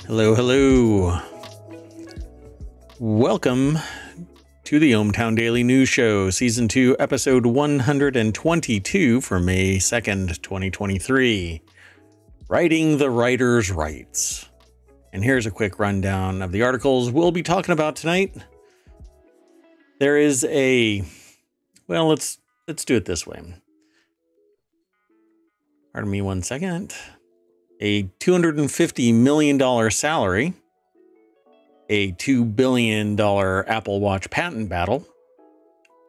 Hello, hello. Welcome to the ohmTown Daily News Show, Season 2, Episode 122 for May 2nd, 2023. Writing the Writer's Rights. And here's a quick rundown of the articles we'll be talking about tonight. There is well, let's do it this way. Pardon me one second. A $250 million salary, a $2 billion Apple Watch patent battle,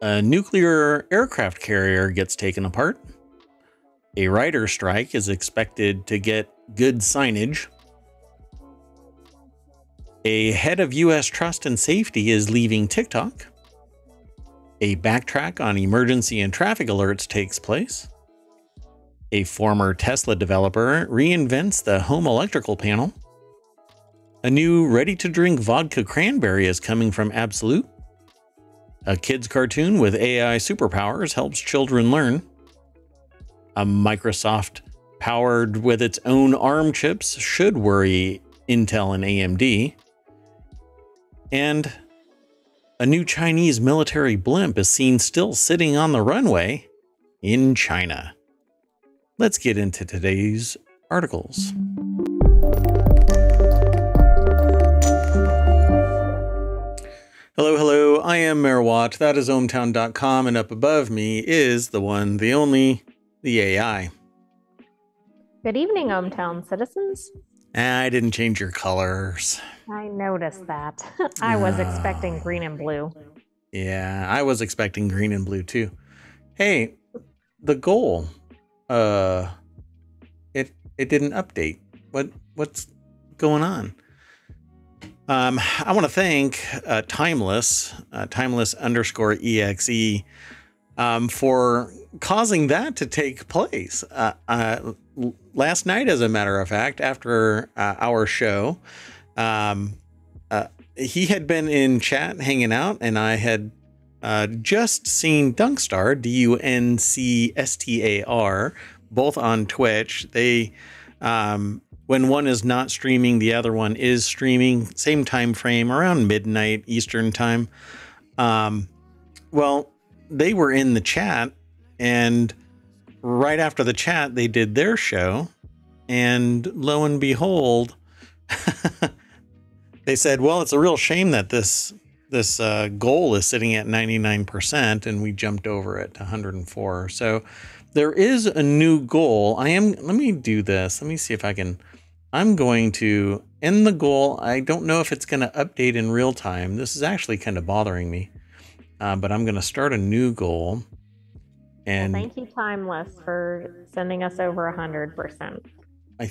a nuclear aircraft carrier gets taken apart, a writer's strike is expected to get good signage, a head of U.S. trust and safety is leaving TikTok, a backtrack on emergency and traffic alerts takes place, a former Tesla developer reinvents the home electrical panel. A new ready-to-drink vodka cranberry is coming from Absolut. A kid's cartoon with AI superpowers helps children learn. A Microsoft powered with its own ARM chips should worry Intel and AMD. And a new Chinese military blimp is seen still sitting on the runway in China. Let's get into today's articles. Hello, I am Mayor Watt. That is ohmtown.com, and up above me is the one, the only, the AI. Good evening, ohmTown citizens. I didn't change your colors. I noticed that. I was expecting green and blue. Yeah, I was expecting green and blue too. Hey, the goal. It didn't update. What's going on? I want to thank Timeless _exe for causing that to take place. Last night, as a matter of fact, after our show, he had been in chat hanging out, and I had just seen Dunkstar, DUNCSTAR, both on Twitch. They, when one is not streaming, the other one is streaming, same time frame, around midnight Eastern time. Well, they were in the chat, and right after the chat, they did their show, and lo and behold, they said, well, it's a real shame that this goal is sitting at 99%, and we jumped over it to 104. So there is a new goal. Let me do this. Let me see if I can. I'm going to end the goal. I don't know if it's going to update in real time. This is actually kind of bothering me, but I'm going to start a new goal. And well, thank you, Timeless, for sending us over 100%. I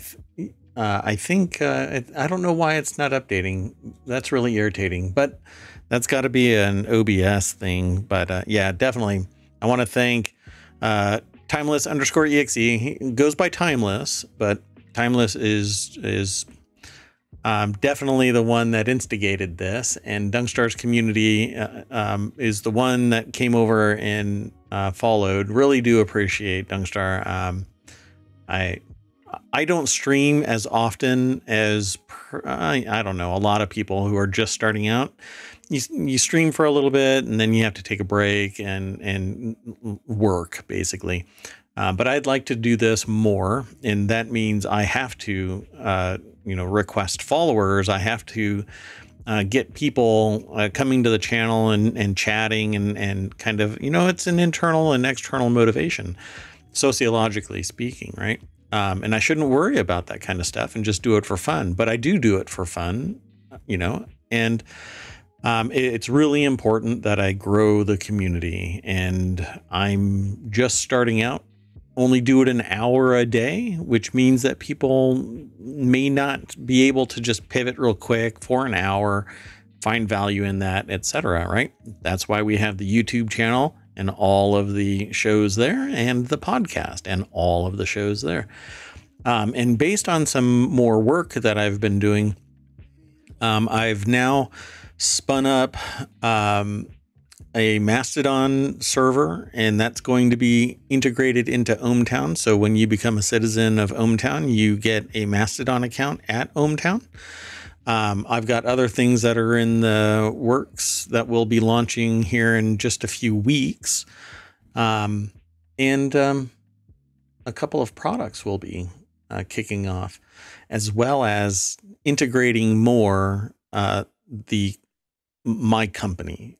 think I don't know why it's not updating. That's really irritating, but that's got to be an OBS thing. But yeah, definitely. I want to thank Timeless _exe. He goes by Timeless, but Timeless is definitely the one that instigated this, and Dunkstar's community is the one that came over and followed. Really do appreciate Dunkstar. I don't stream as often as I don't know, a lot of people who are just starting out. You stream for a little bit, and then you have to take a break and work, basically. But I'd like to do this more, and that means I have to request followers. I have to get people coming to the channel and chatting and kind of, it's an internal and external motivation, sociologically speaking, right? And I shouldn't worry about that kind of stuff and just do it for fun. But I do it for fun, and it's really important that I grow the community. And I'm just starting out. Only do it an hour a day, which means that people may not be able to just pivot real quick for an hour, find value in that, etc. Right? That's why we have the YouTube channel and all of the shows there, and the podcast and all of the shows there. And based on some more work that I've been doing, I've now spun up a Mastodon server, and that's going to be integrated into ohmTown. So when you become a citizen of ohmTown, you get a Mastodon account at ohmTown. I've got other things that are in the works that will be launching here in just a few weeks. And a couple of products will be kicking off, as well as integrating more my company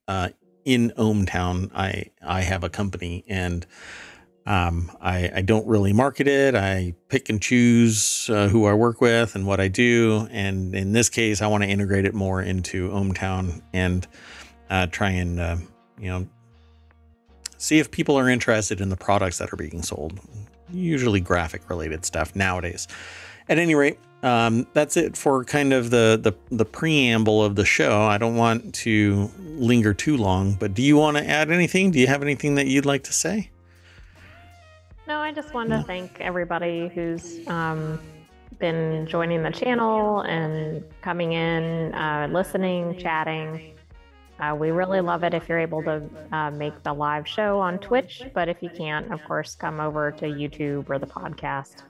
in ohmTown. I have a company, and I don't really market it. I pick and choose who I work with and what I do. And in this case, I want to integrate it more into ohmTown and try and see if people are interested in the products that are being sold. Usually graphic related stuff nowadays. At any rate, that's it for kind of the preamble of the show. I don't want to linger too long, but do you want to add anything? Do you have anything that you'd like to say? No, I just wanted to thank everybody who's been joining the channel and coming in, listening, chatting. We really love it if you're able to make the live show on Twitch, but if you can't, of course, come over to YouTube or the podcast.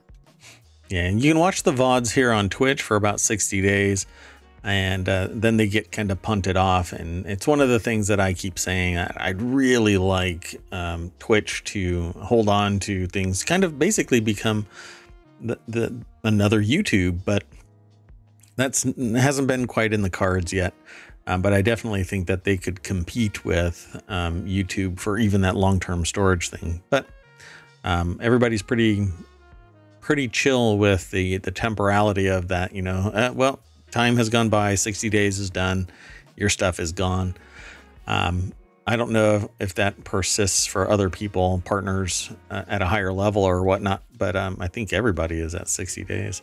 Yeah, and you can watch the VODs here on Twitch for about 60 days, and then they get kind of punted off. And it's one of the things that I keep saying. I'd really like Twitch to hold on to things, kind of basically become another YouTube, but hasn't been quite in the cards yet. But I definitely think that they could compete with YouTube for even that long-term storage thing. But everybody's pretty chill with the temporality of that, well, time has gone by, 60 days is done, your stuff is gone. I don't know if that persists for other people, partners at a higher level or whatnot, but I think everybody is at 60 days.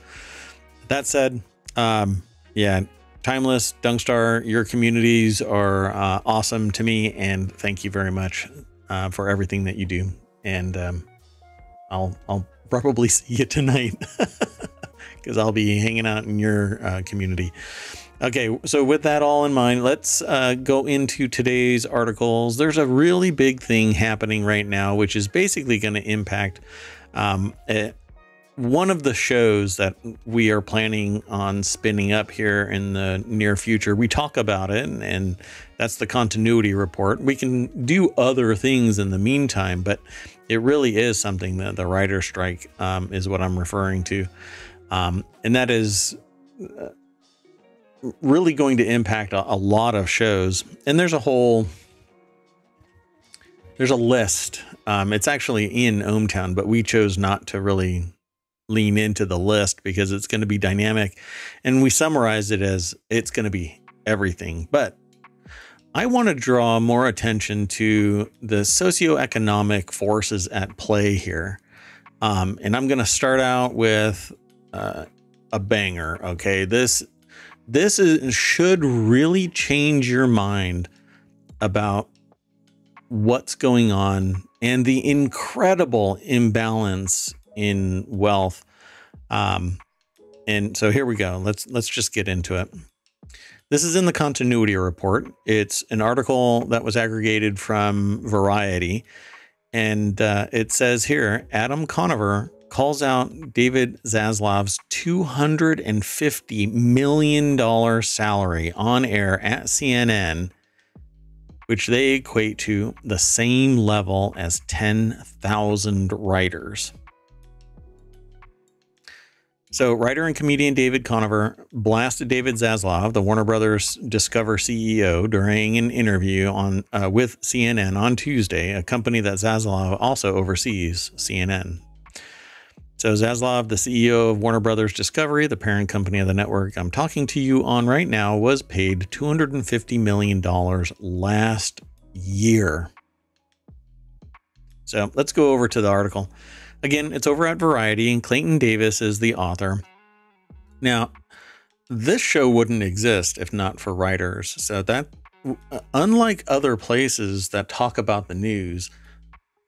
That said, yeah, Timeless, Dunkstar, your communities are awesome to me, and thank you very much for everything that you do. And I'll probably see you tonight because I'll be hanging out in your community. Okay, so with that all in mind, let's go into today's articles. There's a really big thing happening right now, which is basically going to impact one of the shows that we are planning on spinning up here in the near future. We talk about it, and that's the continuity report. We can do other things in the meantime, but it really is something that the writer's strike is what I'm referring to. And that is really going to impact a lot of shows. And there's a list. It's actually in ohmTown, but we chose not to really lean into the list because it's going to be dynamic, and we summarized it as it's going to be everything. But I want to draw more attention to the socioeconomic forces at play here, and I'm going to start out with a banger. Okay, this should really change your mind about what's going on and the incredible imbalance in wealth. And so here we go. Let's just get into it. This is in the continuity report. It's an article that was aggregated from Variety. And it says here, Adam Conover calls out David Zaslav's $250 million salary on air at CNN, which they equate to the same level as 10,000 writers. So writer and comedian David Conover blasted David Zaslav, the Warner Brothers Discover CEO, during an interview with CNN on Tuesday, a company that Zaslav also oversees, CNN. So Zaslav, the CEO of Warner Brothers Discovery, the parent company of the network I'm talking to you on right now, was paid $250 million last year. So let's go over to the article. Again, it's over at Variety, and Clayton Davis is the author. Now, this show wouldn't exist if not for writers. So that, unlike other places that talk about the news,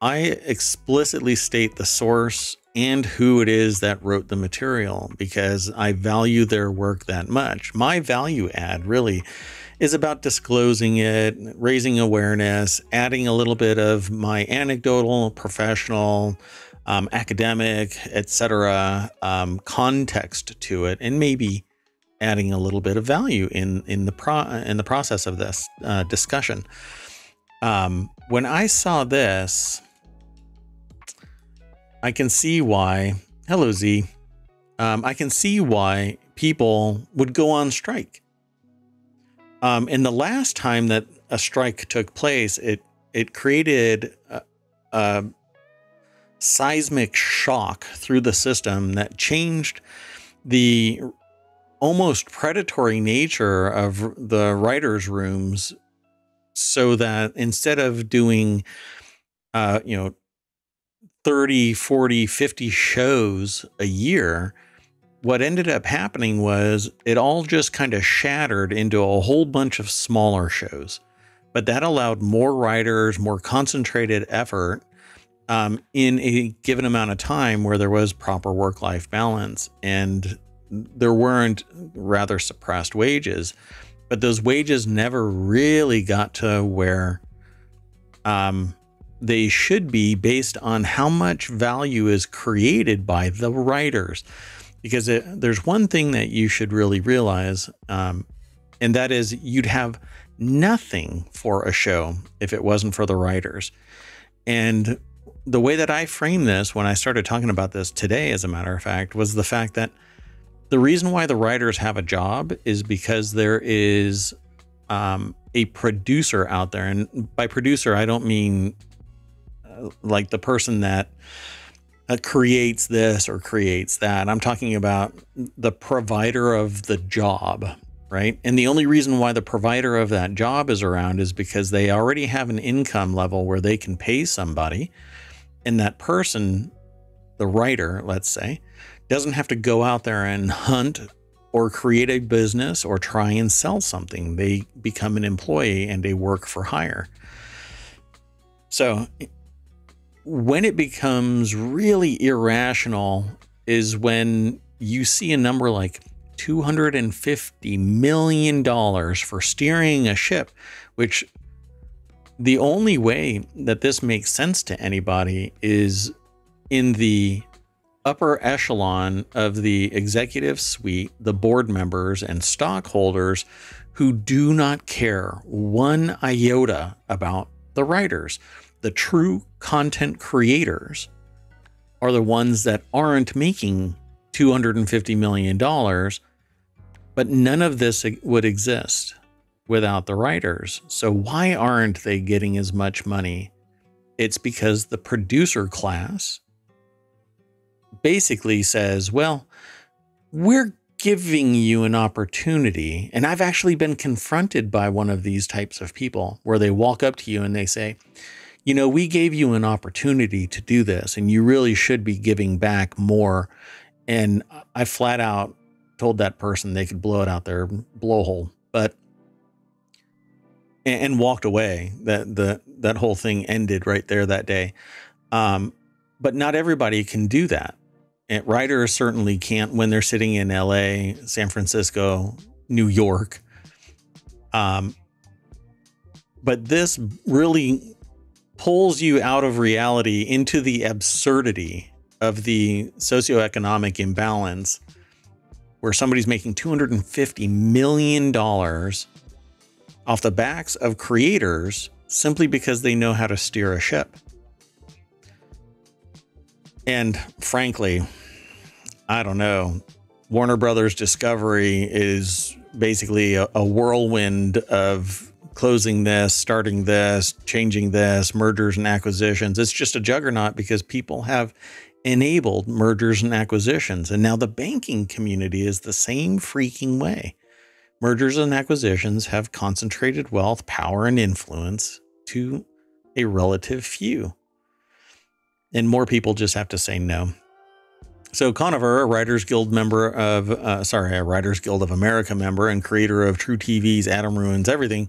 I explicitly state the source and who it is that wrote the material because I value their work that much. My value add really is about disclosing it, raising awareness, adding a little bit of my anecdotal, professional, academic, etc. Context to it, and maybe adding a little bit of value in the process of this discussion. When I saw this, I can see why. Hello, Z. I can see why people would go on strike. And the last time that a strike took place, it created a seismic shock through the system that changed the almost predatory nature of the writers' rooms, so that instead of doing 30, 40, 50 shows a year, what ended up happening was it all just kind of shattered into a whole bunch of smaller shows. But that allowed more writers, more concentrated effort in a given amount of time where there was proper work-life balance and there weren't rather suppressed wages. But those wages never really got to where they should be, based on how much value is created by the writers. Because there's one thing that you should really realize, and that is you'd have nothing for a show if it wasn't for the writers. And the way that I framed this when I started talking about this today, as a matter of fact, was the fact that the reason why the writers have a job is because there is a producer out there. And by producer, I don't mean like the person that creates this or creates that. I'm talking about the provider of the job, right? And the only reason why the provider of that job is around is because they already have an income level where they can pay somebody. And that person, the writer, let's say, doesn't have to go out there and hunt or create a business or try and sell something. They become an employee and they work for hire. So when it becomes really irrational is when you see a number like $250 million for steering a ship, which the only way that this makes sense to anybody is in the upper echelon of the executive suite, the board members and stockholders who do not care one iota about the writers. The true content creators are the ones that aren't making $250 million, but none of this would exist without the writers. So why aren't they getting as much money? It's because the producer class basically says, well, we're giving you an opportunity. And I've actually been confronted by one of these types of people where they walk up to you and they say, you know, we gave you an opportunity to do this and you really should be giving back more. And I flat out told that person they could blow it out their blowhole, and walked away. That whole thing ended right there that day. But not everybody can do that. And writers certainly can't when they're sitting in LA, San Francisco, New York. But this really pulls you out of reality into the absurdity of the socioeconomic imbalance where somebody's making $250 million off the backs of creators simply because they know how to steer a ship. And frankly, I don't know. Warner Brothers Discovery is basically a whirlwind of closing this, starting this, changing this, mergers and acquisitions. It's just a juggernaut because people have enabled mergers and acquisitions. And now the banking community is the same freaking way. Mergers and acquisitions have concentrated wealth, power, and influence to a relative few. And more people just have to say no. So Conover, a Writers Guild of America member and creator of True TV's Adam Ruins Everything,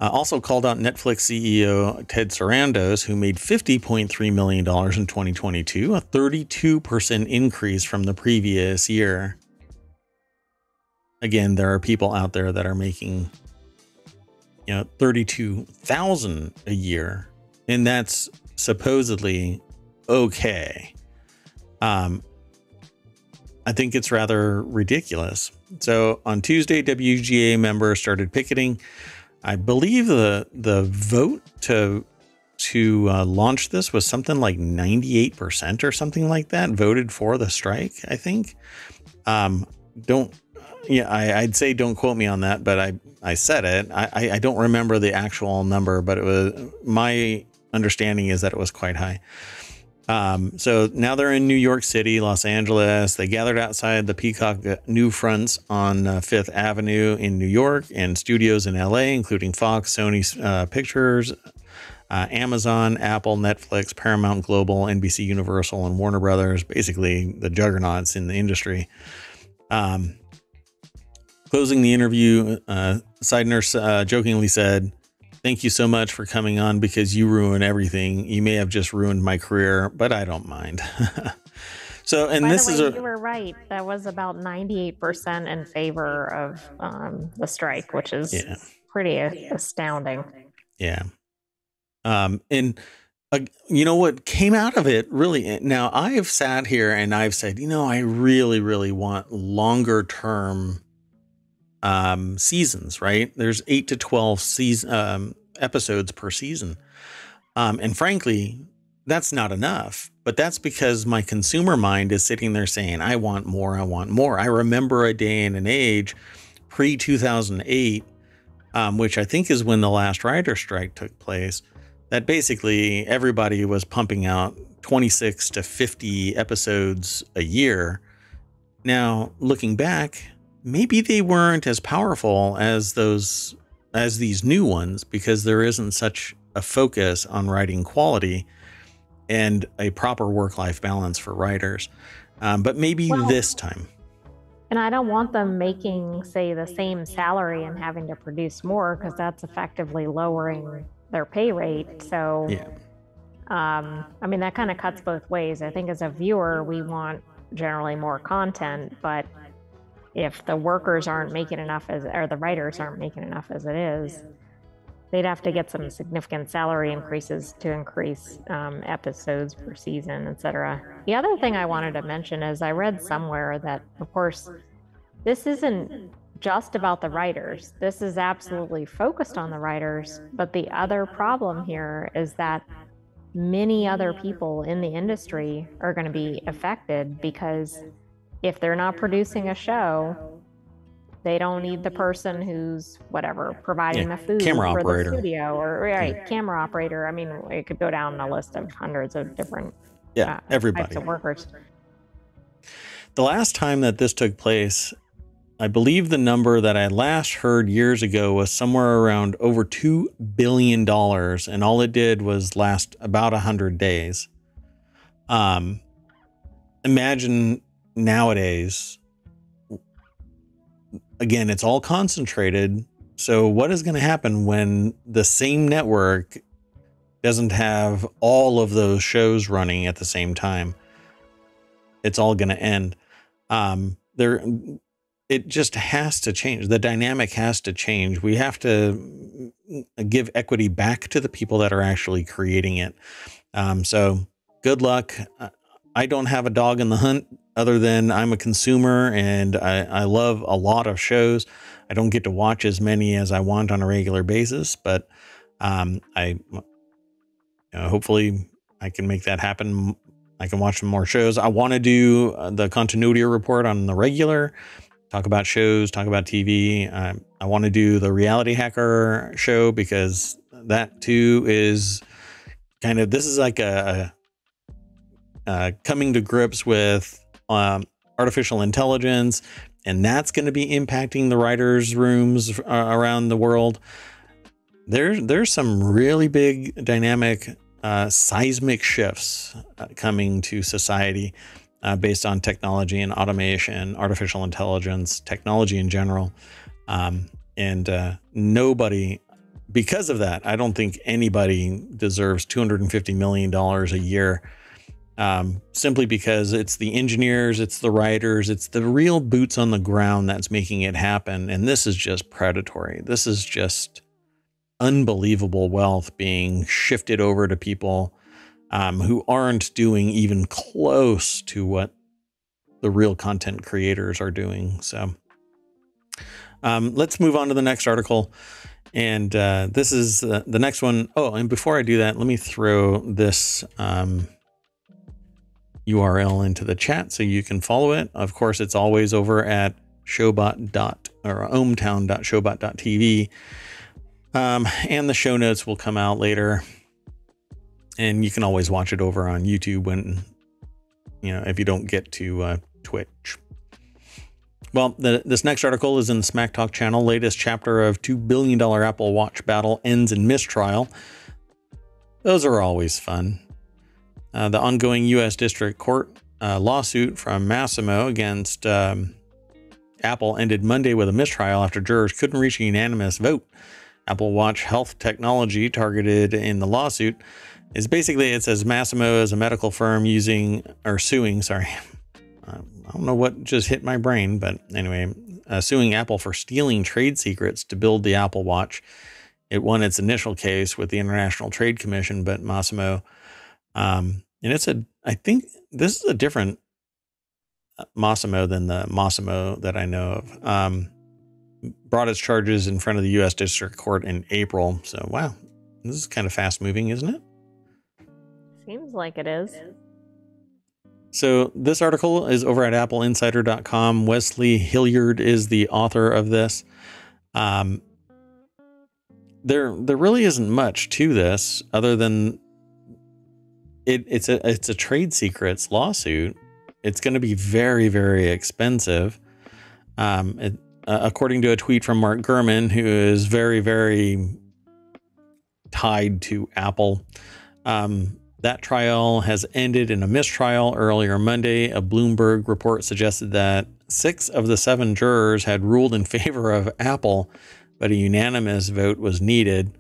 also called out Netflix CEO Ted Sarandos, who made $50.3 million in 2022, a 32% increase from the previous year. Again, there are people out there that are making, $32,000 a year, and that's supposedly okay. I think it's rather ridiculous. So on Tuesday, WGA members started picketing. I believe the vote to launch this was something like 98% or something like that voted for the strike, I think. I'd say don't quote me on that, but I said it. I don't remember the actual number, but it was, my understanding is that it was quite high. So now they're in New York City, Los Angeles. They gathered outside the Peacock New Fronts on Fifth Avenue in New York, and studios in LA, including Fox, Sony Pictures, Amazon, Apple, Netflix, Paramount Global, NBC Universal, and Warner Brothers, basically the juggernauts in the industry. Closing the interview, Seidner jokingly said, "Thank you so much for coming on because you ruin everything. You may have just ruined my career, but I don't mind." So, and By the way, you were right. That was about 98% in favor of the strike, which is pretty astounding. Yeah. And you know what came out of it really, now I have sat here and I've said, I really, really want longer term seasons, right? There's 8 to 12 episodes per season. And frankly, that's not enough, but that's because my consumer mind is sitting there saying, I want more. I want more. I remember a day and an age pre 2008, which I think is when the last writer strike took place, that basically everybody was pumping out 26 to 50 episodes a year. Now, looking back, maybe they weren't as powerful as these new ones because there isn't such a focus on writing quality and a proper work-life balance for writers. But maybe this time. And I don't want them making, say, the same salary and having to produce more, because that's effectively lowering their pay rate. So, I mean, that kind of cuts both ways. I think as a viewer, we want generally more content, but if the workers aren't making enough or the writers aren't making enough as it is, they'd have to get some significant salary increases to increase episodes per season, etc. The other thing I wanted to mention is I read somewhere that, of course, this isn't just about the writers. This is absolutely focused on the writers. But the other problem here is that many other people in the industry are going to be affected, because if they're not producing a show, they don't need the person who's providing the food camera for operator. the studio, or camera operator. I mean, it could go down a list of hundreds of different everybody types of workers. The last time that this took place, I believe the number that I last heard years ago was somewhere around over $2 billion, and all it did was last about 100 days. Imagine nowadays, again, it's all concentrated. So what is going to happen when the same network doesn't have all of those shows running at the same time? It's all going to end. It just has to change. The dynamic has to change. We have to give equity back to the people that are actually creating it. So good luck. I don't have a dog in the hunt, other than I'm a consumer and I love a lot of shows. I don't get to watch as many as I want on a regular basis, but hopefully I can make that happen. I can watch some more shows. I want to do the continuity report on the regular, talk about shows, talk about TV. I want to do the Reality Hacker show, because that too is kind of, this is like a coming to grips with artificial intelligence, and that's going to be impacting the writers' rooms around the world. There's some really big dynamic seismic shifts coming to society based on technology and automation, artificial intelligence, technology in general. And nobody, because of that, I don't think anybody deserves $250 million a year. Simply because it's the engineers, it's the writers, it's the real boots on the ground that's making it happen. And this is just predatory. This is just unbelievable wealth being shifted over to people who aren't doing even close to what the real content creators are doing. So Let's move on to the next article. And this is the next one. Oh, and before I do that, let me throw this URL into the chat so you can follow it. Of course, it's always over at ohmtown.showbot.tv. And the show notes will come out later. And you can always watch it over on YouTube when, if you don't get to Twitch. Well, this next article is in the Smack Talk channel. Latest chapter of $2 billion Apple Watch battle ends in mistrial. Those are always fun. The ongoing U.S. District Court lawsuit from Massimo against Apple ended Monday with a mistrial after jurors couldn't reach a unanimous vote. Apple Watch Health Technology, targeted in the lawsuit, is basically, it says Massimo is a medical firm suing. I don't know what just hit my brain, but anyway, suing Apple for stealing trade secrets to build the Apple Watch. It won its initial case with the International Trade Commission, but Massimo, and I think this is a different Massimo than the Massimo that I know of, brought its charges in front of the U.S. District Court in April. So, wow, this is kind of fast moving, isn't it? Seems like it is. So this article is over at appleinsider.com. Wesley Hilliard is the author of this. There really isn't much to this other than it's a trade secrets lawsuit. It's going to be very, very expensive. According to a tweet from Mark Gurman, who is very, very tied to Apple. That trial has ended in a mistrial. Earlier Monday, a Bloomberg report suggested that 6 of the 7 jurors had ruled in favor of Apple, but a unanimous vote was needed,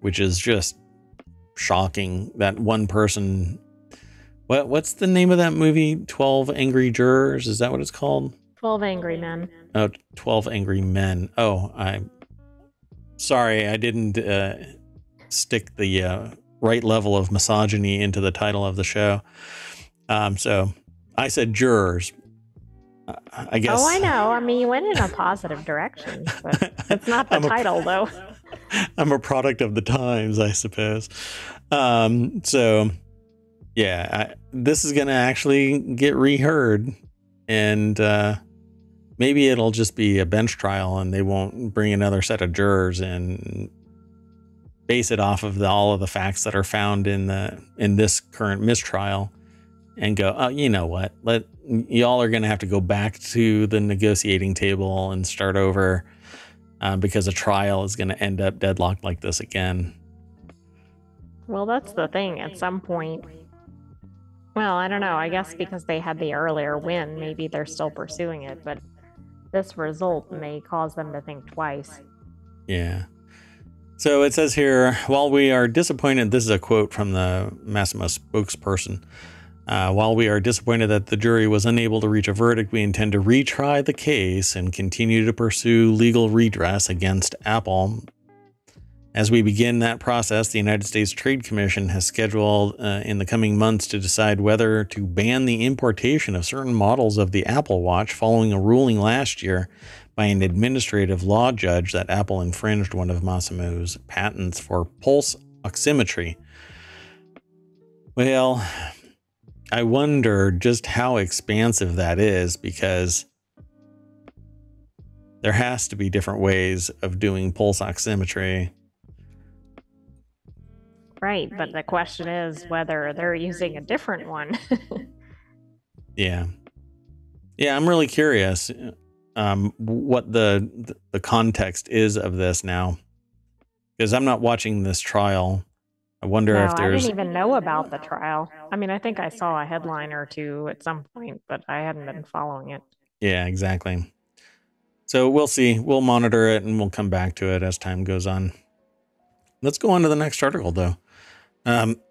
which is just shocking that one person. What's the name of that movie? 12 Angry Jurors? Is that what it's called? 12 Angry Men. Oh, 12 Angry Men. Oh, sorry, I didn't stick the right level of misogyny into the title of the show. So I said jurors. I guess. Oh, I know. I mean, you went in a positive direction, but it's not the title, though. I'm a product of the times, I suppose. So, yeah, this is going to actually get reheard, and maybe it'll just be a bench trial, and they won't bring another set of jurors and base it off of all of the facts that are found in this current mistrial, and go, oh, you know what? Y'all are going to have to go back to the negotiating table and start over, because a trial is going to end up deadlocked like this again. Well, that's the thing. At some point, well, I don't know. I guess because they had the earlier win, maybe they're still pursuing it, but this result may cause them to think twice. Yeah. So it says here, while we are disappointed, this is a quote from the Massimo spokesperson. While we are disappointed that the jury was unable to reach a verdict, we intend to retry the case and continue to pursue legal redress against Apple. As we begin that process, the United States Trade Commission has scheduled in the coming months to decide whether to ban the importation of certain models of the Apple Watch following a ruling last year by an administrative law judge that Apple infringed one of Massimo's patents for pulse oximetry. Well, I wonder just how expansive that is, because there has to be different ways of doing pulse oximetry. Right, but the question is whether they're using a different one. Yeah, I'm really curious what the context is of this now, because I'm not watching this trial. I wonder if there's... I didn't even know about the trial. I mean, I think I saw a headline or two at some point, but I hadn't been following it. Yeah, exactly. So we'll see. We'll monitor it and we'll come back to it as time goes on. Let's go on to the next article, though.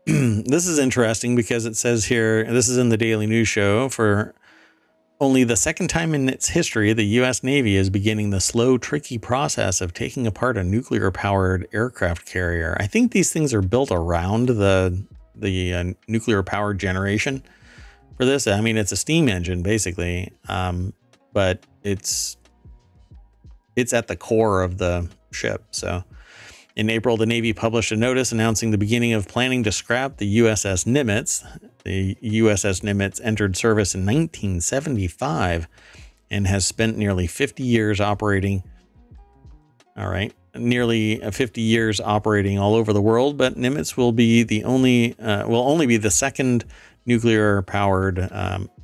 This is interesting because it says here, this is in the Daily News Show, for only the second time in its history, the U.S. Navy is beginning the slow, tricky process of taking apart a nuclear-powered aircraft carrier. I think these things are built around the nuclear-powered generation for this. I mean, it's a steam engine, basically, but it's it's at the core of the ship. So in April, the Navy published a notice announcing the beginning of planning to scrap the USS Nimitz. The USS Nimitz entered service in 1975 and has spent nearly 50 years operating. All right. Nearly 50 years operating all over the world, but Nimitz will only be the second nuclear powered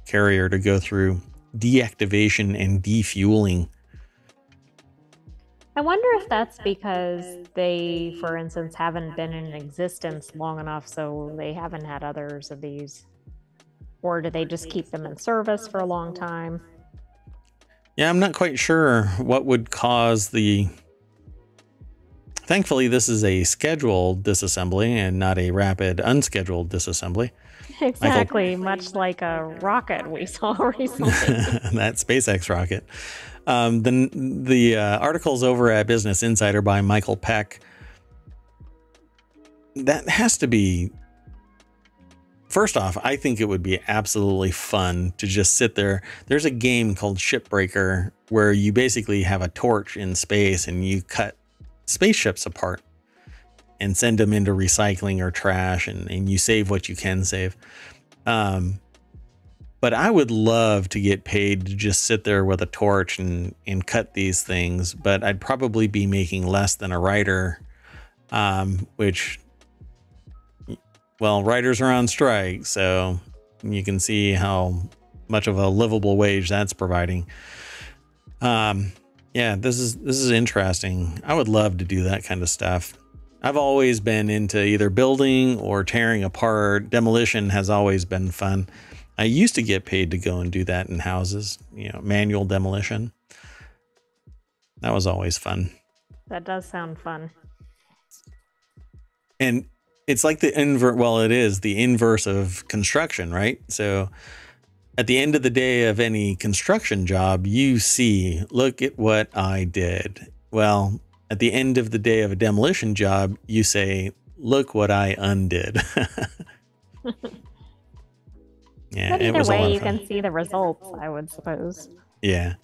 carrier to go through deactivation and defueling. I wonder if that's because they, for instance, haven't been in existence long enough, so they haven't had others of these. Or do they just keep them in service for a long time? Yeah, I'm not quite sure what would cause the... Thankfully, this is a scheduled disassembly and not a rapid, unscheduled disassembly. Exactly, much like a rocket we saw recently. That SpaceX rocket. The article's over at Business Insider by Michael Peck. That has to be... First off, I think it would be absolutely fun to just sit there. There's a game called Shipbreaker where you basically have a torch in space and you cut spaceships apart and send them into recycling or trash, and you save what you can save. But I would love to get paid to just sit there with a torch and cut these things, but I'd probably be making less than a writer, which, well, writers are on strike, so you can see how much of a livable wage that's providing. Yeah, this is interesting. I would love to do that kind of stuff. I've always been into either building or tearing apart. Demolition has always been fun. I used to get paid to go and do that in houses, manual demolition. That was always fun. That does sound fun. And it's like the it is the inverse of construction, right? So at the end of the day of any construction job, you see, look at what I did. Well, at the end of the day of a demolition job, you say, look what I undid. Yeah, but either way, you can see the results, I would suppose. Yeah.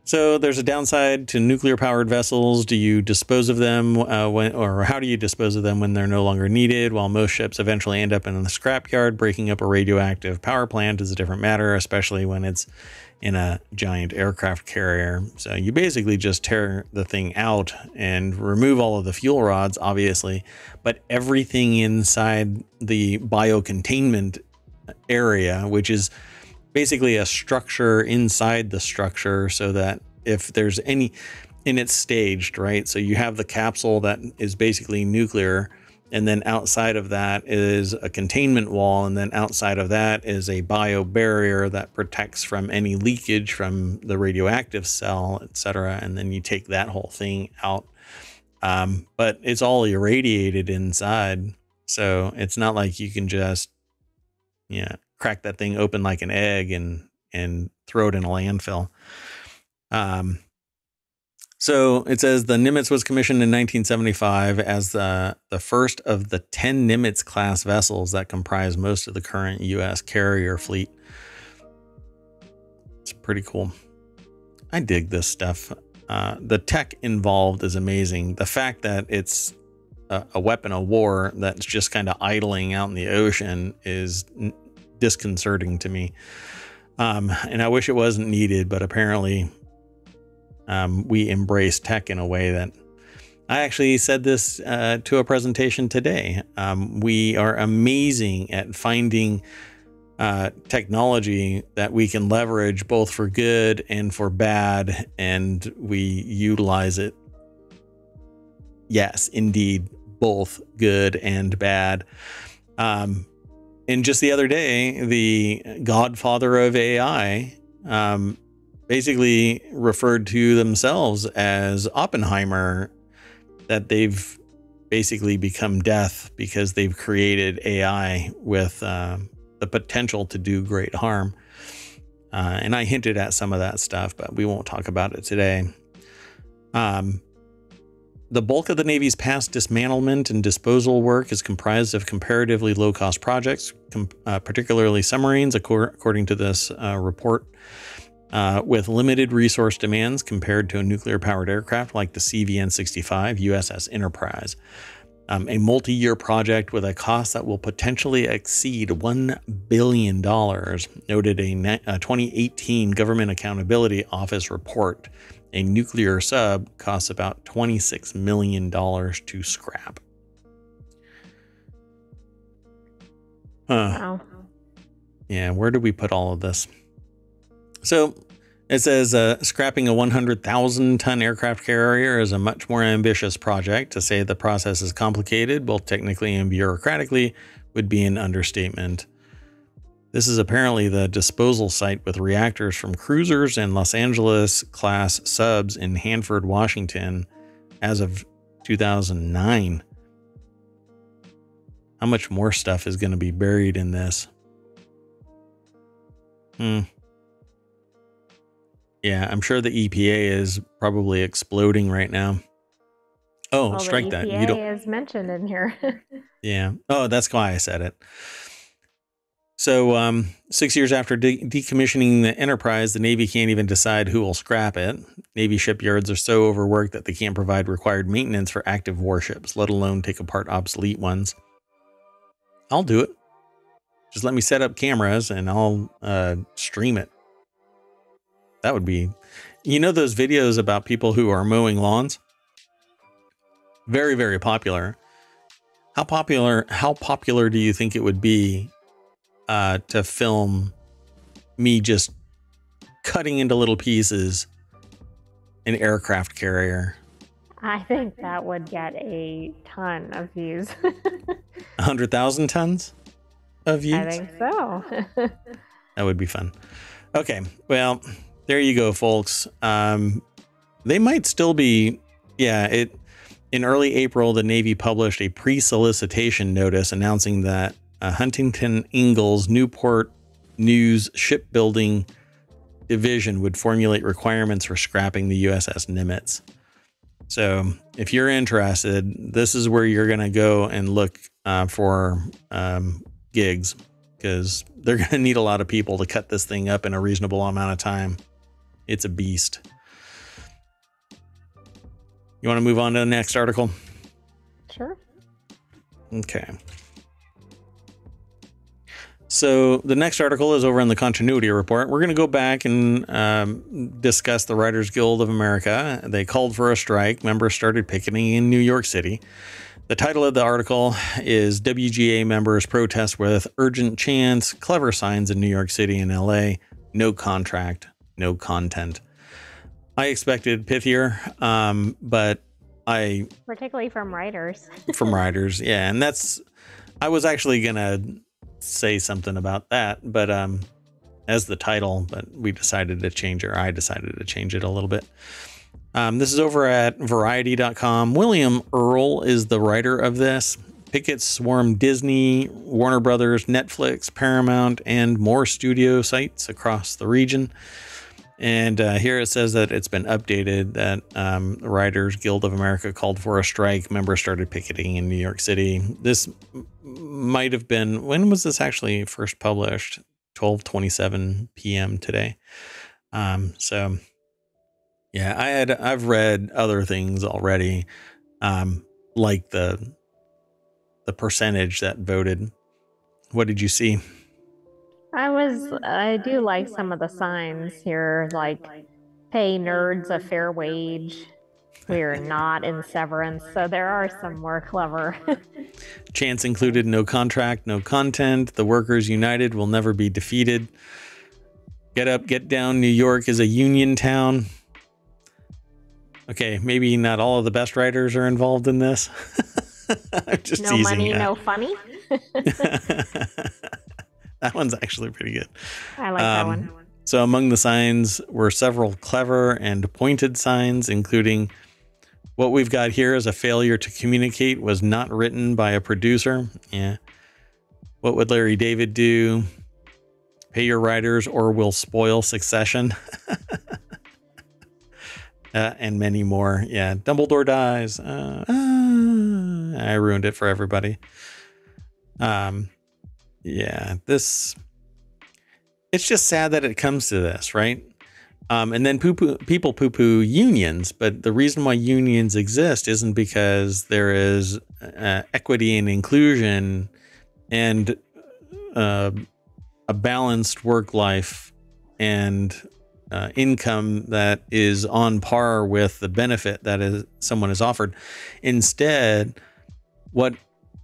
So there's a downside to nuclear powered vessels. Do you dispose of them how do you dispose of them when they're no longer needed? While most ships eventually end up in the scrapyard, breaking up a radioactive power plant is a different matter, especially when it's in a giant aircraft carrier. So you basically just tear the thing out and remove all of the fuel rods, obviously, but everything inside the biocontainment area, which is basically a structure inside the structure, so that if there's any, and it's staged, right? So you have the capsule that is basically nuclear, and then outside of that is a containment wall, and then outside of that is a bio barrier that protects from any leakage from the radioactive cell, etc. And then you take that whole thing out, but it's all irradiated inside, so it's not like you can just crack that thing open like an egg and throw it in a landfill. So it says the Nimitz was commissioned in 1975 as the first of the 10 Nimitz class vessels that comprise most of the current U.S. carrier fleet. It's pretty cool. I dig this stuff. The tech involved is amazing. The fact that it's a weapon of war that's just kind of idling out in the ocean is disconcerting to me. And I wish it wasn't needed, but apparently we embrace tech in a way that I actually said this to a presentation today. We are amazing at finding technology that we can leverage both for good and for bad, and we utilize it. Yes, indeed, both good and bad. And just the other day, the godfather of AI basically referred to themselves as Oppenheimer, that they've basically become death because they've created AI with the potential to do great harm. And I hinted at some of that stuff, but we won't talk about it today. The bulk of the Navy's past dismantlement and disposal work is comprised of comparatively low-cost projects, particularly submarines, according to this report. with limited resource demands compared to a nuclear-powered aircraft like the CVN-65 USS Enterprise. A multi-year project with a cost that will potentially exceed $1 billion, noted a 2018 Government Accountability Office report. A nuclear sub costs about $26 million to scrap. Wow. Yeah, where do we put all of this? So it says scrapping a 100,000-ton aircraft carrier is a much more ambitious project. To say the process is complicated, both technically and bureaucratically, would be an understatement. This is apparently the disposal site with reactors from cruisers and Los Angeles-class subs in Hanford, Washington, as of 2009. How much more stuff is going to be buried in this? Yeah, I'm sure the EPA is probably exploding right now. Oh, well, strike that. You don't is mentioned in here. Yeah. Oh, that's why I said it. So 6 years after decommissioning the Enterprise, the Navy can't even decide who will scrap it. Navy shipyards are so overworked that they can't provide required maintenance for active warships, let alone take apart obsolete ones. I'll do it. Just let me set up cameras and I'll stream it. That would be, you know, those videos about people who are mowing lawns? Very, very popular. How popular do you think it would be to film me just cutting into little pieces an aircraft carrier? I think that would get a ton of views. 100,000 tons of views? I think so. That would be fun. Okay, well, there you go, folks. They might still be, in early April, the Navy published a pre-solicitation notice announcing that Huntington Ingalls Newport News Shipbuilding Division would formulate requirements for scrapping the USS Nimitz. So if you're interested, this is where you're going to go and look for gigs, because they're going to need a lot of people to cut this thing up in a reasonable amount of time. It's a beast. You want to move on to the next article? Sure. Okay. So the next article is over in the continuity report. We're going to go back and discuss the Writers Guild of America. They called for a strike. Members started picketing in New York City. The title of the article is WGA members protest with urgent chants, clever signs in New York City and LA. No contract, no content. I expected pithier, but particularly from writers. From writers, yeah. And I was actually going to say something about that, but as the title, but I decided to change it a little bit. This is over at variety.com. William Earl is the writer of this. Pickets swarm Disney, Warner Brothers, Netflix, Paramount, and more studio sites across the region. And here it says that it's been updated that the Writers Guild of America called for a strike. Members started picketing in New York City. This might have been, when was this actually first published? 12:27 p.m. today. So yeah, I've read other things already, like the percentage that voted. What did you see? I do like some of the signs here, like pay nerds a fair wage. We're not in severance. So there are some more clever. Chants included no contract, no content. The workers united will never be defeated. Get up, get down. New York is a union town. Okay, maybe not all of the best writers are involved in this. I'm just teasing. No money, no funny. That one's actually pretty good. I like that one. So among the signs were several clever and pointed signs, including what we've got here is a failure to communicate was not written by a producer. Yeah. What would Larry David do? Pay your writers or we'll spoil Succession. And many more. Yeah. Dumbledore dies. I ruined it for everybody. Yeah, it's just sad that it comes to this, right? And then people poo-poo unions, but the reason why unions exist isn't because there is equity and inclusion and a balanced work life and income that is on par with the benefit that someone is offered. Instead, what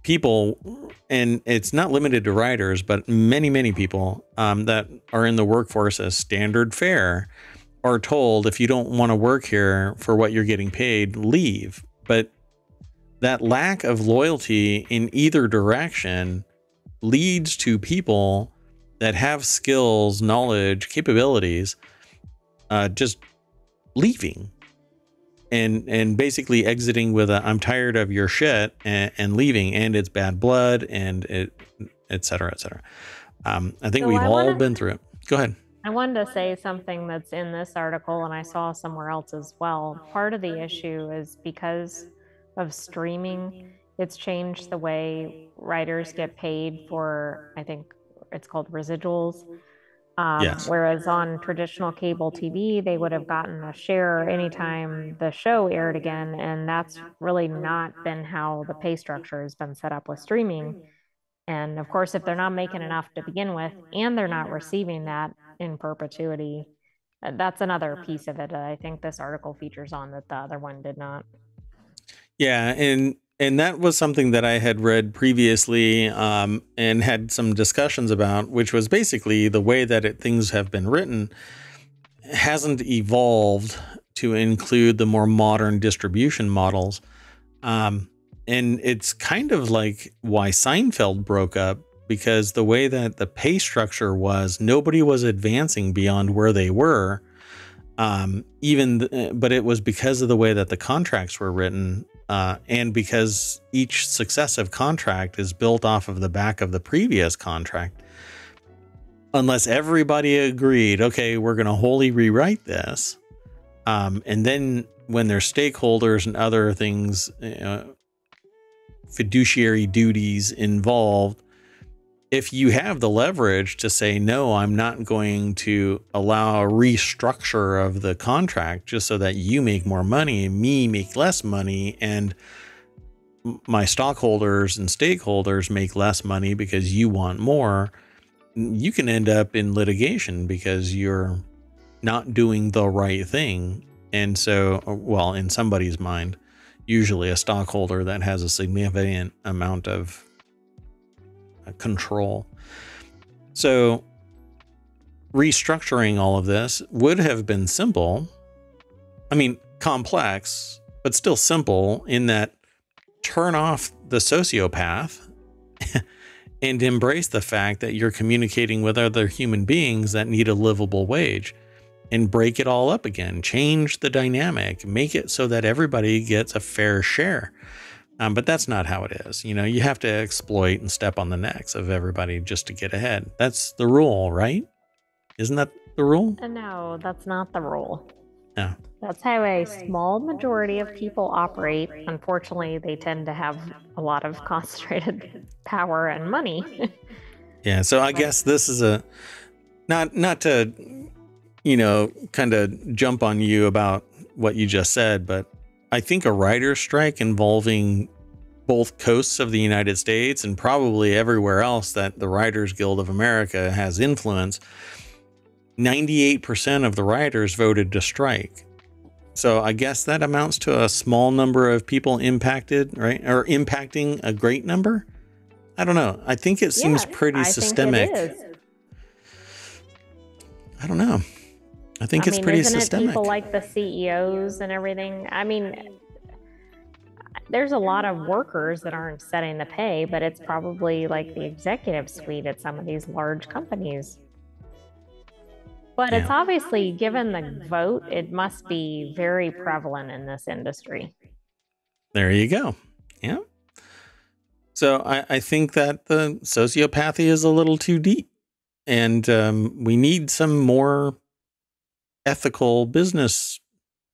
people, and it's not limited to writers, but many people that are in the workforce as standard fare are told, if you don't want to work here for what you're getting paid, leave. But that lack of loyalty in either direction leads to people that have skills, knowledge, capabilities, just leaving and basically exiting with a, I'm tired of your shit, and leaving, and it's bad blood, and et cetera, et cetera. I think we've all been through it. Go ahead. I wanted to say something that's in this article, and I saw somewhere else as well. Part of the issue is because of streaming, it's changed the way writers get paid for, I think it's called residuals. Yes. Whereas on traditional cable TV, they would have gotten a share anytime the show aired again. And that's really not been how the pay structure has been set up with streaming. And of course, if they're not making enough to begin with, and they're not receiving that in perpetuity, that's another piece of it. I think this article features on that the other one did not. Yeah, and that was something that I had read previously and had some discussions about, which was basically the way that things have been written hasn't evolved to include the more modern distribution models. And it's kind of like why Seinfeld broke up, because the way that the pay structure was, nobody was advancing beyond where they were. But it was because of the way that the contracts were written, and because each successive contract is built off of the back of the previous contract. Unless everybody agreed, okay, we're going to wholly rewrite this. And then when there's stakeholders and other things, fiduciary duties involved, if you have the leverage to say, no, I'm not going to allow a restructure of the contract just so that you make more money and me make less money, and my stockholders and stakeholders make less money because you want more, you can end up in litigation because you're not doing the right thing. And so, well, in somebody's mind, usually a stockholder that has a significant amount of control. So restructuring all of this would have been simple. I mean, complex, but still simple in that turn off the sociopath and embrace the fact that you're communicating with other human beings that need a livable wage, and break it all up again, change the dynamic, make it so that everybody gets a fair share. But that's not how it is. You know, you have to exploit and step on the necks of everybody just to get ahead. That's the rule, right? Isn't that the rule? No, that's not the rule. No. That's how a small majority of people operate. Unfortunately, they tend to have a lot of concentrated power and money. Yeah, so I guess this is a not to, you know, kind of jump on you about what you just said, but I think a writer's strike involving both coasts of the United States and probably everywhere else that the Writers Guild of America has influence, 98% of the writers voted to strike. So I guess that amounts to a small number of people impacted, right? Or impacting a great number? I don't know. I think it seems pretty systemic. Think it is. I don't know. I think it's pretty isn't systemic. It people like the CEOs and everything. I mean, there's a lot of workers that aren't setting the pay, but it's probably like the executive suite at some of these large companies. But it's obviously, given the vote, it must be very prevalent in this industry. There you go. Yeah. So I think that the sociopathy is a little too deep, and we need some more ethical business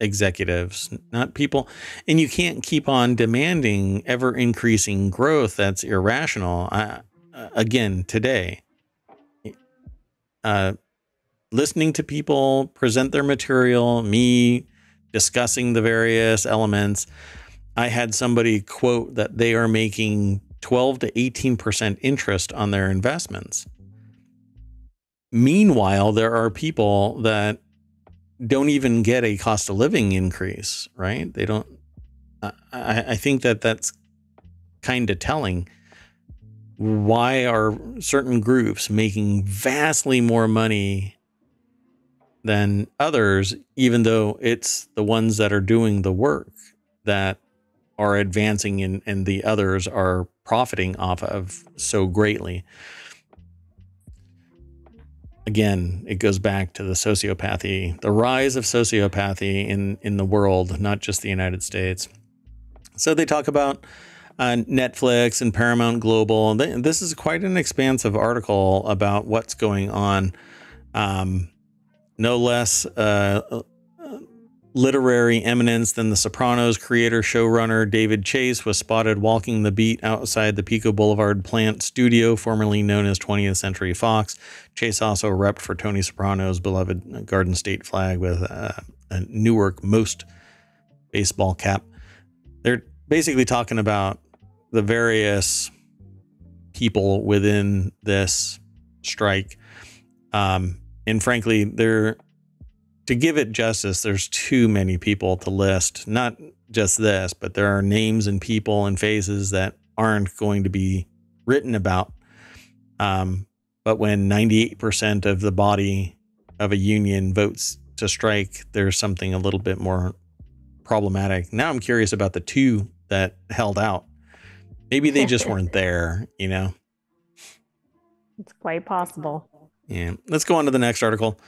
executives, not people. And you can't keep on demanding ever increasing growth. That's irrational. Again, today, listening to people present their material, me discussing the various elements, I had somebody quote that they are making 12 to 18% interest on their investments. Meanwhile, there are people that don't even get a cost of living increase, right? They don't. I think that that's kind of telling. Why are certain groups making vastly more money than others, even though it's the ones that are doing the work that are advancing and the others are profiting off of so greatly? Again, it goes back to the sociopathy, the rise of sociopathy in the world, not just the United States. So they talk about Netflix and Paramount Global. This is quite an expansive article about what's going on. No less literary eminence than The Sopranos creator showrunner David Chase was spotted walking the beat outside the Pico Boulevard plant studio, formerly known as 20th Century Fox. Chase also repped for Tony Soprano's beloved Garden State flag with a Newark Most baseball cap. They're basically talking about the various people within this strike. And frankly, to give it justice, there's too many people to list. Not just this, but there are names and people and faces that aren't going to be written about. But when 98% of the body of a union votes to strike, there's something a little bit more problematic. Now I'm curious about the two that held out. Maybe they just weren't there, you know? It's quite possible. Yeah. Let's go on to the next article.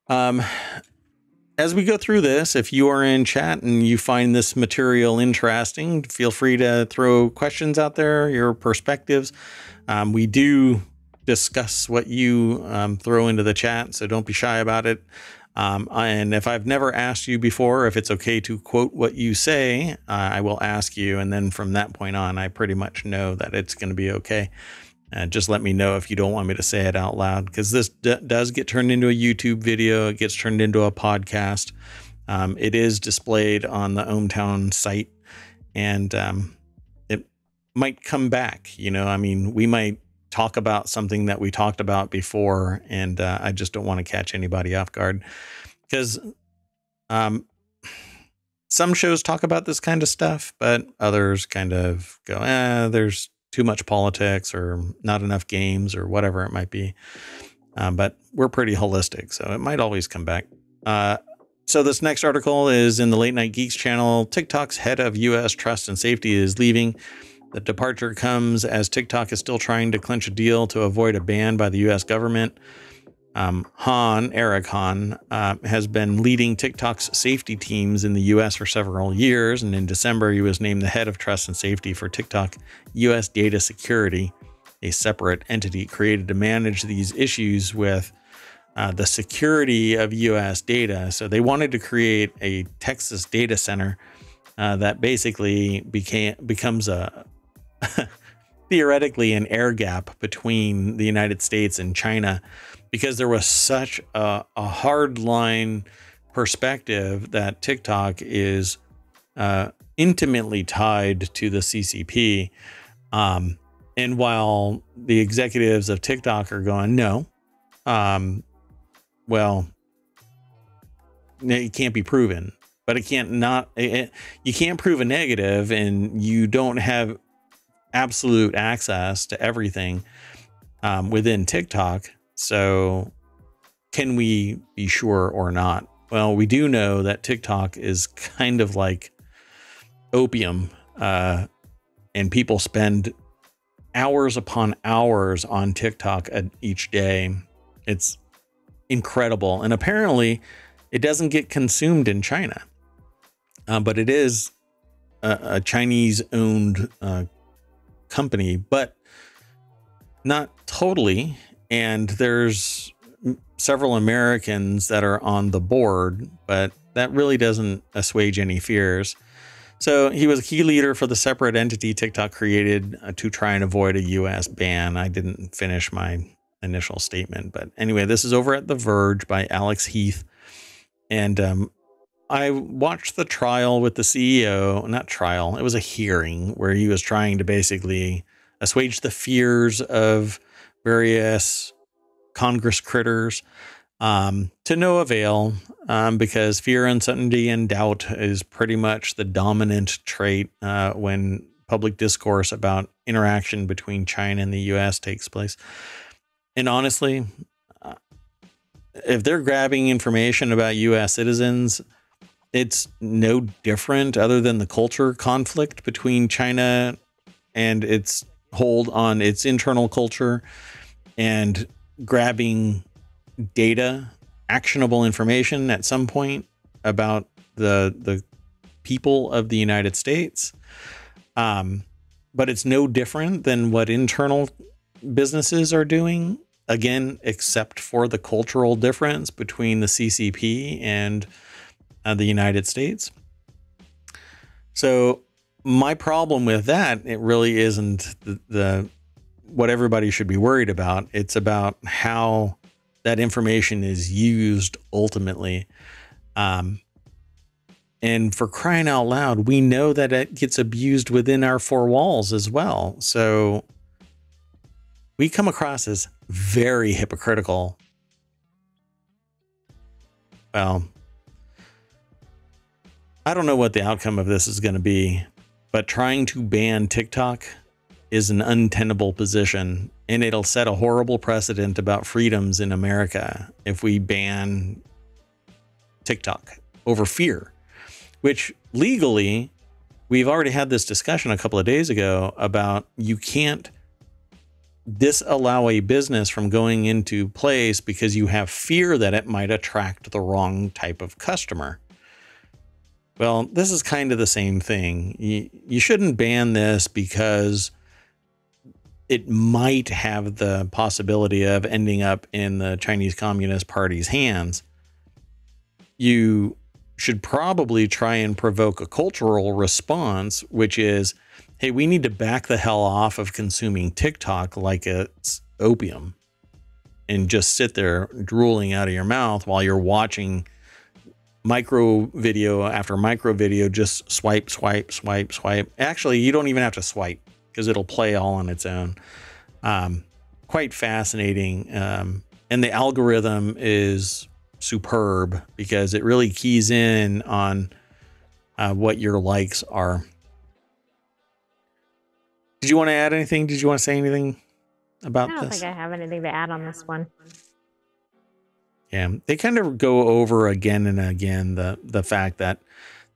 As we go through this, if you are in chat and you find this material interesting, feel free to throw questions out there, your perspectives. We do discuss what you throw into the chat, so don't be shy about it. And if I've never asked you before, if it's okay to quote what you say, I will ask you. And then from that point on, I pretty much know that it's going to be okay. Just let me know if you don't want me to say it out loud, because this does get turned into a YouTube video. It gets turned into a podcast. It is displayed on the ohmTown site, and it might come back. You know, I mean, we might talk about something that we talked about before, and I just don't want to catch anybody off guard, because some shows talk about this kind of stuff, but others kind of go, there's too much politics or not enough games or whatever it might be. But we're pretty holistic, so it might always come back. So this next article is in the Late Night Geeks channel. TikTok's head of U.S. trust and safety is leaving. The departure comes as TikTok is still trying to clinch a deal to avoid a ban by the U.S. government. Eric Hahn, has been leading TikTok's safety teams in the U.S. for several years, and in December he was named the head of trust and safety for TikTok U.S. Data Security, a separate entity created to manage these issues with the security of U.S. data. So they wanted to create a Texas data center that basically becomes a theoretically an air gap between the United States and China, because there was such a hard line perspective that TikTok is intimately tied to the CCP. And while the executives of TikTok are going, no, well, it can't be proven, but you can't prove a negative, and you don't have absolute access to everything within TikTok. So can we be sure or not? Well, we do know that TikTok is kind of like opium, and people spend hours upon hours on TikTok each day. It's incredible. And apparently it doesn't get consumed in China, but it is a Chinese owned company, but not totally. And there's several Americans that are on the board, but that really doesn't assuage any fears. So he was a key leader for the separate entity TikTok created to try and avoid a U.S. ban. I didn't finish my initial statement. But anyway, this is over at The Verge by Alex Heath. And I watched the trial with the CEO, not trial, it was a hearing where he was trying to basically assuage the fears of various Congress critters, to no avail, because fear, uncertainty, and doubt is pretty much the dominant trait when public discourse about interaction between China and the U.S. takes place. And honestly, if they're grabbing information about U.S. citizens, it's no different other than the culture conflict between China and its hold on its internal culture and grabbing data, actionable information at some point about the people of the United States. But it's no different than what internal businesses are doing, again, except for the cultural difference between the CCP and the United States. So my problem with that, it really isn't the what everybody should be worried about. It's about how that information is used ultimately. And for crying out loud, we know that it gets abused within our four walls as well. So we come across as very hypocritical. Well, I don't know what the outcome of this is going to be, but trying to ban TikTok is an untenable position, and it'll set a horrible precedent about freedoms in America if we ban TikTok over fear, which legally, we've already had this discussion a couple of days ago about you can't disallow a business from going into place because you have fear that it might attract the wrong type of customer. Well, this is kind of the same thing. You shouldn't ban this because it might have the possibility of ending up in the Chinese Communist Party's hands. You should probably try and provoke a cultural response, which is, hey, we need to back the hell off of consuming TikTok like it's opium and just sit there drooling out of your mouth while you're watching micro video after micro video, just swipe, swipe, swipe, swipe. Actually, you don't even have to swipe because it'll play all on its own. Quite fascinating. And the algorithm is superb because it really keys in on what your likes are. Did you want to add anything? Did you want to say anything about this? I don't think I have anything to add on this one. Yeah, they kind of go over again and again the fact that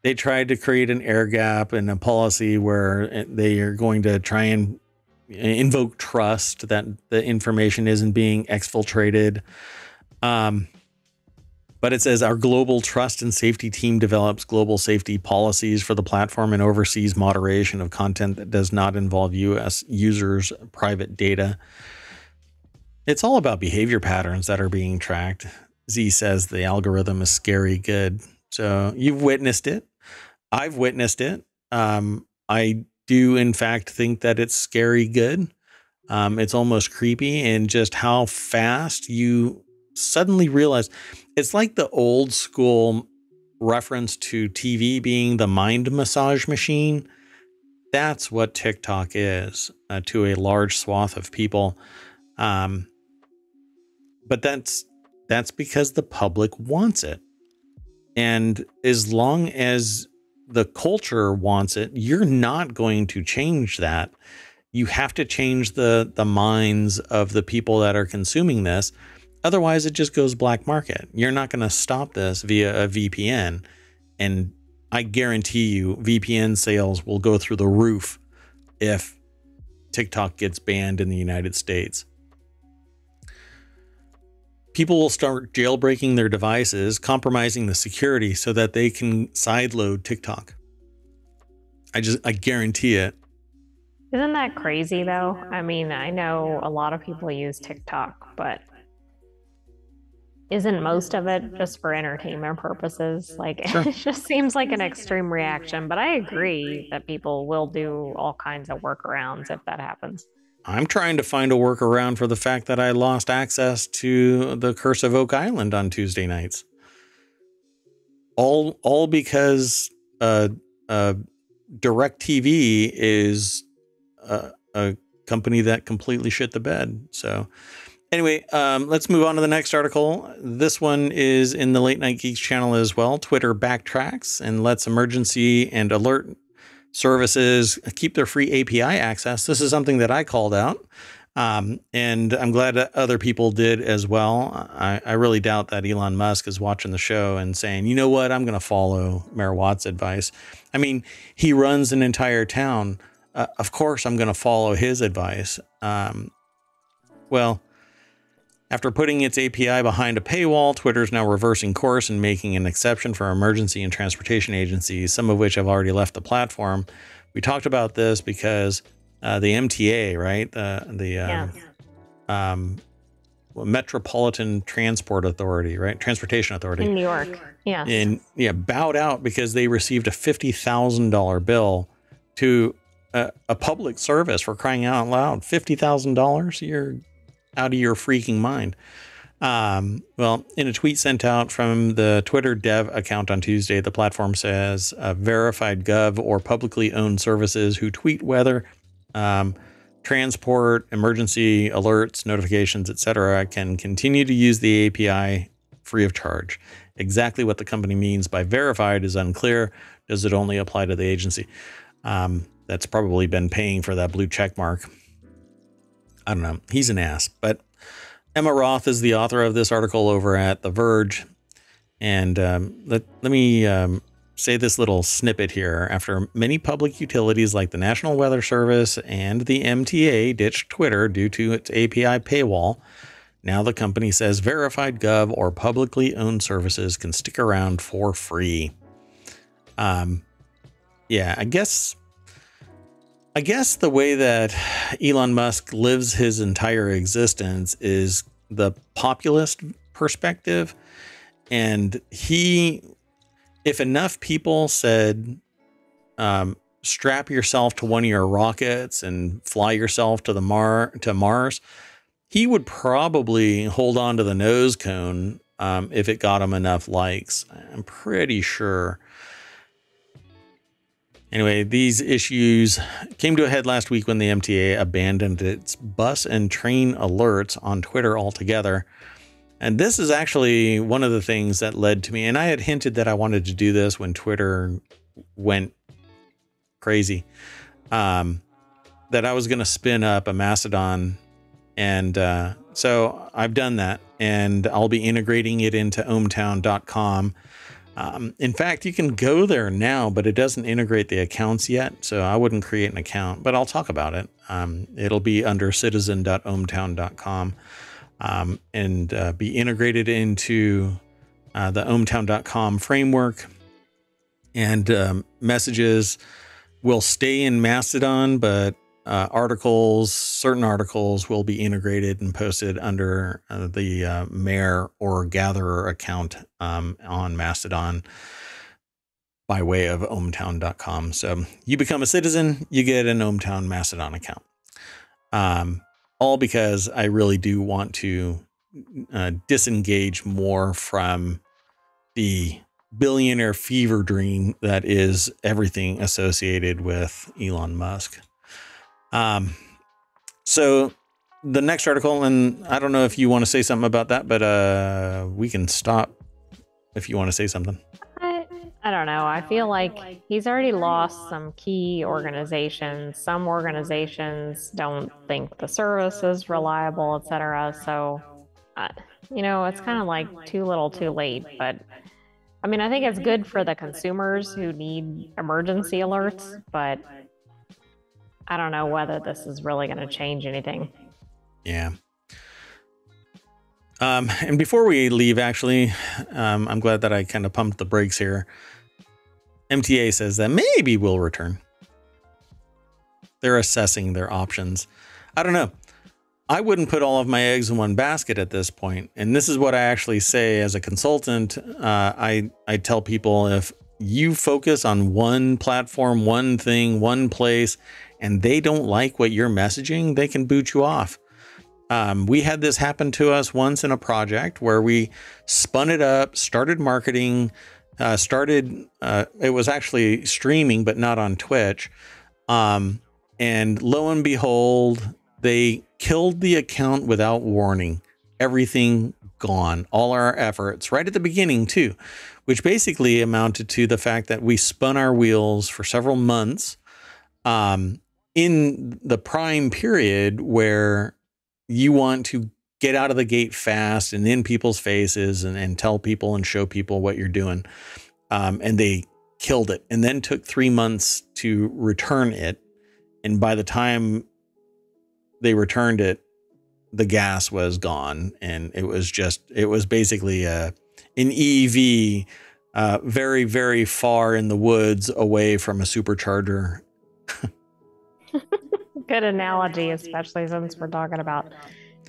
they tried to create an air gap in a policy where they are going to try and invoke trust that the information isn't being exfiltrated. But it says our global trust and safety team develops global safety policies for the platform and oversees moderation of content that does not involve U.S. users' private data. It's all about behavior patterns that are being tracked. Z says the algorithm is scary good. So you've witnessed it. I've witnessed it. I do, in fact, think that it's scary good. It's almost creepy, and just how fast you suddenly realize it's like the old school reference to TV being the mind massage machine. That's what TikTok is to a large swath of people. But that's because the public wants it. And as long as the culture wants it, you're not going to change that. You have to change the minds of the people that are consuming this. Otherwise, it just goes black market. You're not going to stop this via a VPN. And I guarantee you VPN sales will go through the roof if TikTok gets banned in the United States. People will start jailbreaking their devices, compromising the security so that they can sideload TikTok. I guarantee it. Isn't that crazy though? I mean, I know a lot of people use TikTok, but isn't most of it just for entertainment purposes? Like, Sure. It just seems like an extreme reaction, but I agree that people will do all kinds of workarounds if that happens. I'm trying to find a workaround for the fact that I lost access to the Curse of Oak Island on Tuesday nights. All because DirecTV is a company that completely shit the bed. So anyway, let's move on to the next article. This one is in the Late Night Geeks channel as well. Twitter backtracks and lets emergency and alert services keep their free API access. This is something that I called out. And I'm glad that other people did as well. I really doubt that Elon Musk is watching the show and saying, you know what, I'm going to follow Mayor Watt's advice. I mean, he runs an entire town. Of course, I'm going to follow his advice. Well, after putting its API behind a paywall, Twitter is now reversing course and making an exception for emergency and transportation agencies, some of which have already left the platform. We talked about this because the MTA, right? Metropolitan Transport Authority, right? Transportation Authority. In New York. Yeah. Bowed out because they received a $50,000 bill to a public service, for crying out loud. $50,000? You're out of your freaking mind. Well, in a tweet sent out from the Twitter dev account on Tuesday, the platform says verified gov or publicly owned services who tweet weather, transport, emergency alerts, notifications, etc., can continue to use the API free of charge. Exactly what the company means by verified is unclear. Does it only apply to the agency? That's probably been paying for that blue check mark. I don't know. He's an ass. But Emma Roth is the author of this article over at The Verge. And let me say this little snippet here. After many public utilities like the National Weather Service and the MTA ditched Twitter due to its API paywall, now the company says verified gov or publicly owned services can stick around for free. Yeah, I guess the way that Elon Musk lives his entire existence is the populist perspective. And if enough people said, strap yourself to one of your rockets and fly yourself to Mars, he would probably hold on to the nose cone if it got him enough likes. I'm pretty sure. Anyway, these issues came to a head last week when the MTA abandoned its bus and train alerts on Twitter altogether. And this is actually one of the things that led to me. And I had hinted that I wanted to do this when Twitter went crazy, that I was going to spin up a Mastodon. And so I've done that, and I'll be integrating it into ohmtown.com. In fact, you can go there now, but it doesn't integrate the accounts yet. So I wouldn't create an account, but I'll talk about it. It'll be under citizen.ohmtown.com and be integrated into the ohmtown.com framework. And messages will stay in Mastodon, but certain articles will be integrated and posted under the mayor or gatherer account on Mastodon by way of ohmtown.com. So you become a citizen, you get an Ohmtown Mastodon account. All because I really do want to disengage more from the billionaire fever dream that is everything associated with Elon Musk. So the next article, and I don't know if you want to say something about that, but we can stop if you want to say something. I don't know. I feel like he's already lost some key organizations. Some organizations don't think the service is reliable, etc. So, it's kind of like too little too late. But I mean, I think it's good for the consumers who need emergency alerts, but I don't know whether this is really going to change anything. Yeah. And before we leave, actually, I'm glad that I kind of pumped the brakes here. MTA says that maybe we'll return. They're assessing their options. I don't know. I wouldn't put all of my eggs in one basket at this point. And this is what I actually say as a consultant. I tell people, if you focus on one platform, one thing, one place, and they don't like what you're messaging, they can boot you off. We had this happen to us once in a project where we spun it up, started marketing, it was actually streaming, but not on Twitch. And lo and behold, they killed the account without warning. Everything gone, all our efforts right at the beginning too, which basically amounted to the fact that we spun our wheels for several months, in the prime period where you want to get out of the gate fast and in people's faces and tell people and show people what you're doing. And they killed it, and then took 3 months to return it. And by the time they returned it, the gas was gone, and it was basically an EV, very, very far in the woods away from a supercharger. Good analogy, especially since we're talking about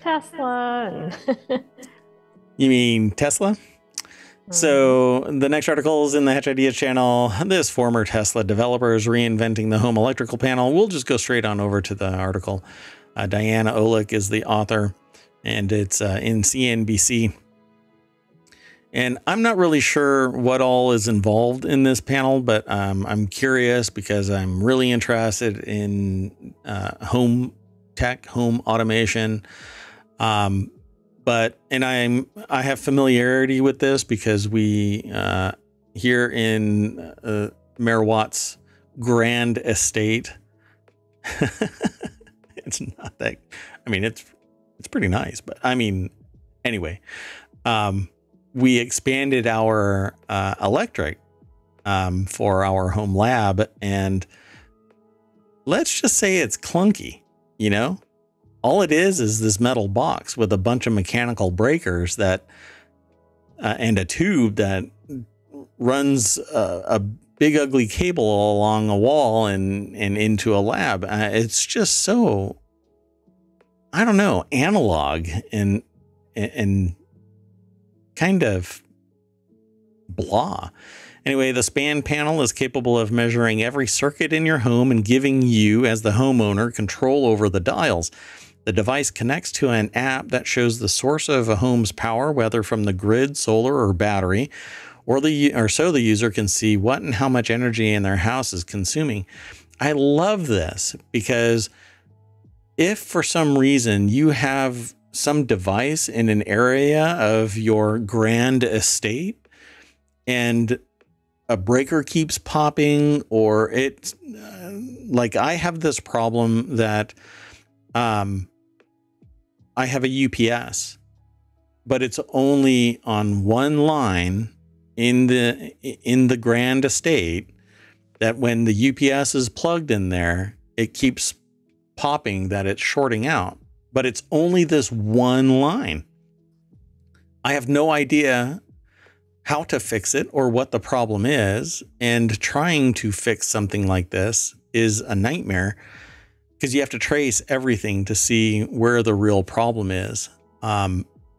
Tesla. You mean Tesla? So the next article is in the Hatch Ideas channel. This former Tesla developer is reinventing the home electrical panel. We'll just go straight on over to the article. Diana Olick is the author, and it's in CNBC. And I'm not really sure what all is involved in this panel, but I'm curious because I'm really interested in home tech, home automation. I have familiarity with this because we here in Mayor Watt's grand estate. It's not that, I mean, it's pretty nice, but I mean, anyway, we expanded our electric for our home lab, and let's just say it's clunky, you know? All it is this metal box with a bunch of mechanical breakers that and a tube that runs a big ugly cable along a wall and into a lab. It's just so, I don't know, analog and kind of blah. Anyway, the span panel is capable of measuring every circuit in your home and giving you, as the homeowner, control over the dials. The device connects to an app that shows the source of a home's power, whether from the grid, solar, or battery, or so the user can see what and how much energy in their house is consuming. I love this because if for some reason you have some device in an area of your grand estate and a breaker keeps popping, or it's like I have this problem that I have a UPS, but it's only on one line in the grand estate, that when the UPS is plugged in there, it keeps popping that it's shorting out, but it's only this one line. I have no idea how to fix it or what the problem is. And trying to fix something like this is a nightmare, because you have to trace everything to see where the real problem is.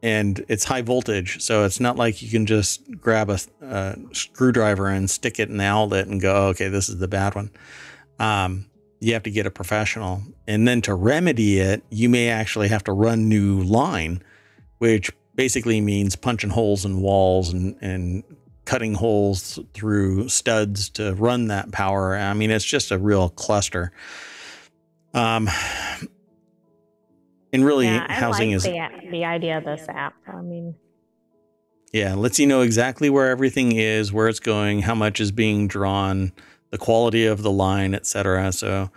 And it's high voltage, so it's not like you can just grab a screwdriver and stick it in the outlet and go, oh, okay, this is the bad one. You have to get a professional. And then to remedy it, you may actually have to run new line, which basically means punching holes in walls and cutting holes through studs to run that power. I mean, it's just a real cluster. And really, housing is the idea of this app. I mean, yeah, lets you know exactly where everything is, where it's going, how much is being drawn, the quality of the line, etc. So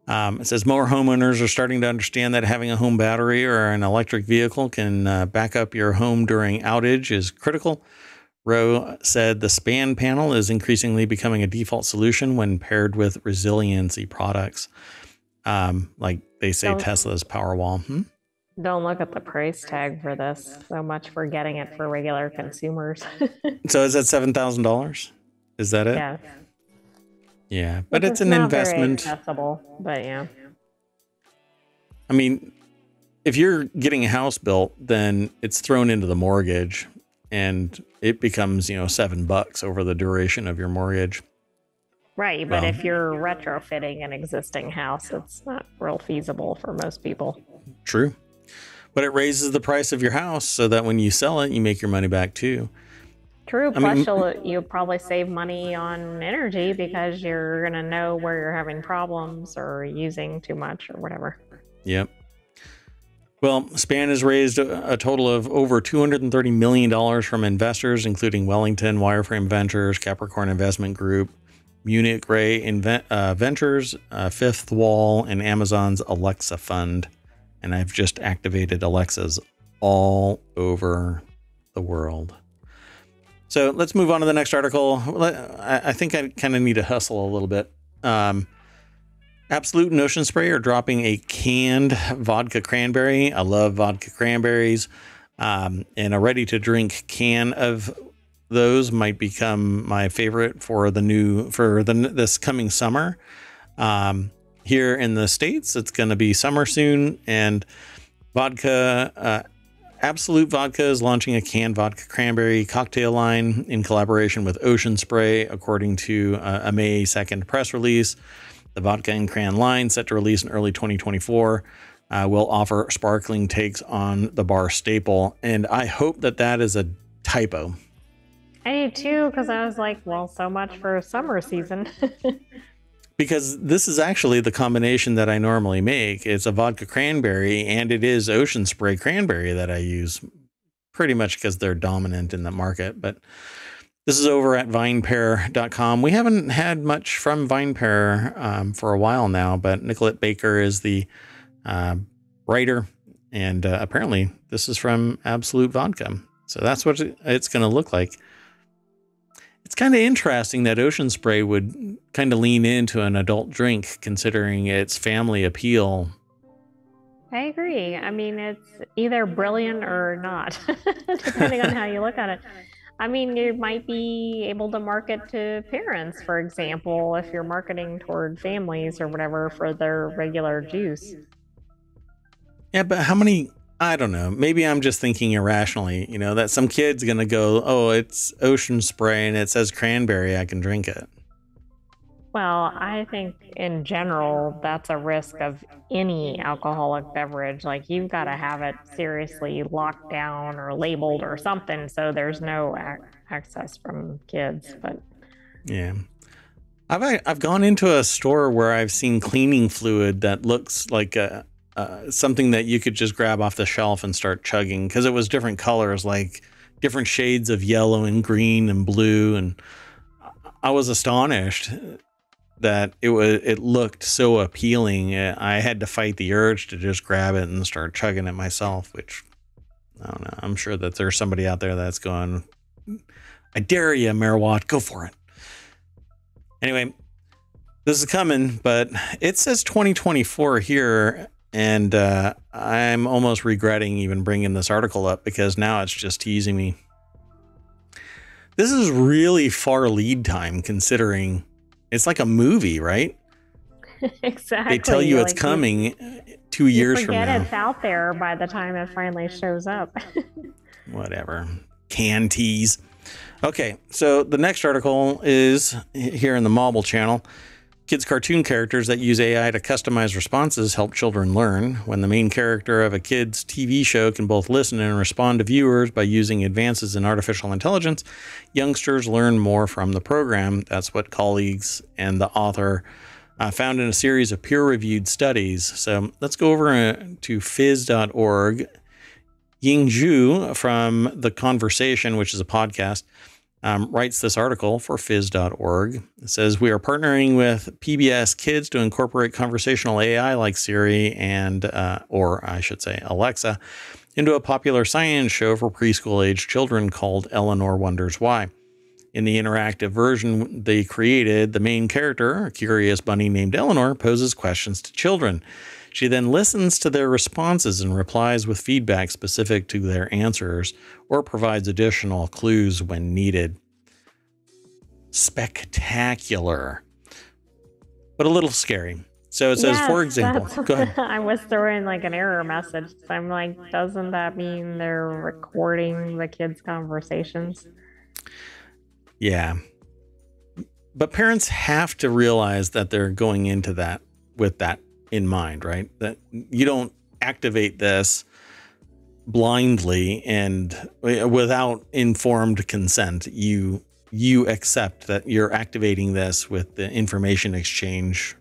it says more homeowners are starting to understand that having a home battery or an electric vehicle can back up your home during outage is critical. Rowe said the span panel is increasingly becoming a default solution when paired with resiliency products. Like they say, Tesla's Powerwall. Don't look at the price tag for this so much for getting it for regular consumers. So is that $7,000? Is that it? Yeah. Yeah, but it's an investment. Very accessible, but yeah. I mean, if you're getting a house built, then it's thrown into the mortgage, and it becomes, $7 over the duration of your mortgage. Right, but Well, if you're retrofitting an existing house, it's not real feasible for most people. true. But it raises the price of your house so that when you sell it, you make your money back too. True, I plus mean, you'll probably save money on energy because you're gonna know where you're having problems or using too much or whatever. yep. Well, Span has raised a total of over $230 million from investors, including Wellington, Wireframe Ventures, Capricorn Investment Group, Munich Ray Ventures, Fifth Wall, and Amazon's Alexa Fund. And I've just activated Alexas all over the world. So let's move on to the next article. I think I kind of need to hustle a little bit. Absolut and Ocean Spray are dropping a canned vodka cranberry. I love vodka cranberries. And a ready-to-drink can of those might become my favorite for this coming summer. Here in the States, it's going to be summer soon, and Absolut Vodka is launching a canned vodka cranberry cocktail line in collaboration with Ocean Spray, according to a May 2nd press release. The vodka and cran line, set to release in early 2024, will offer sparkling takes on the bar staple, and I hope that is a typo. I do too, because I was like, well, so much for summer season. Because this is actually the combination that I normally make. It's a vodka cranberry, and it is Ocean Spray cranberry that I use, pretty much because they're dominant in the market. But this is over at vinepair.com. We haven't had much from VinePair for a while now, but Nicolette Baker is the writer, and apparently this is from Absolut Vodka. So that's what it's going to look like. It's kind of interesting that Ocean Spray would kind of lean into an adult drink, considering its family appeal. I agree. I mean, it's either brilliant or not, depending on how you look at it. I mean, you might be able to market to parents, for example, if you're marketing toward families or whatever for their regular juice. Yeah, but how many... I don't know. Maybe I'm just thinking irrationally, that some kid's going to go, oh, it's Ocean Spray and it says cranberry, I can drink it. Well, I think in general, that's a risk of any alcoholic beverage. Like, you've got to have it seriously locked down or labeled or something so there's no access from kids. But yeah, I've gone into a store where I've seen cleaning fluid that looks like something that you could just grab off the shelf and start chugging, because it was different colors, like different shades of yellow and green and blue. And I was astonished that it looked so appealing. I had to fight the urge to just grab it and start chugging it myself, which, I don't know. I'm sure that there's somebody out there that's going, I dare you, Merwatt, go for it. Anyway, this is coming, but it says 2024 here. And I'm almost regretting even bringing this article up, because now it's just teasing me. This is really far lead time, considering it's like a movie, right? Exactly. They tell you it's coming 2 years from now. Forget it's out there by the time it finally shows up. Whatever. Can tease. Okay, so the next article is here in the Mobile channel. Kids' cartoon characters that use AI to customize responses help children learn. When the main character of a kid's TV show can both listen and respond to viewers by using advances in artificial intelligence, youngsters learn more from the program. That's what colleagues and the author found in a series of peer-reviewed studies. So let's go over to phys.org. Ying Zhu from The Conversation, which is a podcast, writes this article for phys.org. It says, we are partnering with PBS Kids to incorporate conversational AI like Siri or I should say Alexa, into a popular science show for preschool-age children called Eleanor Wonders Why. In the interactive version they created, the main character, a curious bunny named Eleanor, poses questions to children. She then listens to their responses and replies with feedback specific to their answers, or provides additional clues when needed. Spectacular, but a little scary. So it says, for example, go ahead. I was throwing like an error message. I'm like, doesn't that mean they're recording the kids' conversations? Yeah. but parents have to realize that they're going into that with that in mind, right? That you don't activate this blindly and without informed consent. You accept that you're activating this with the information exchange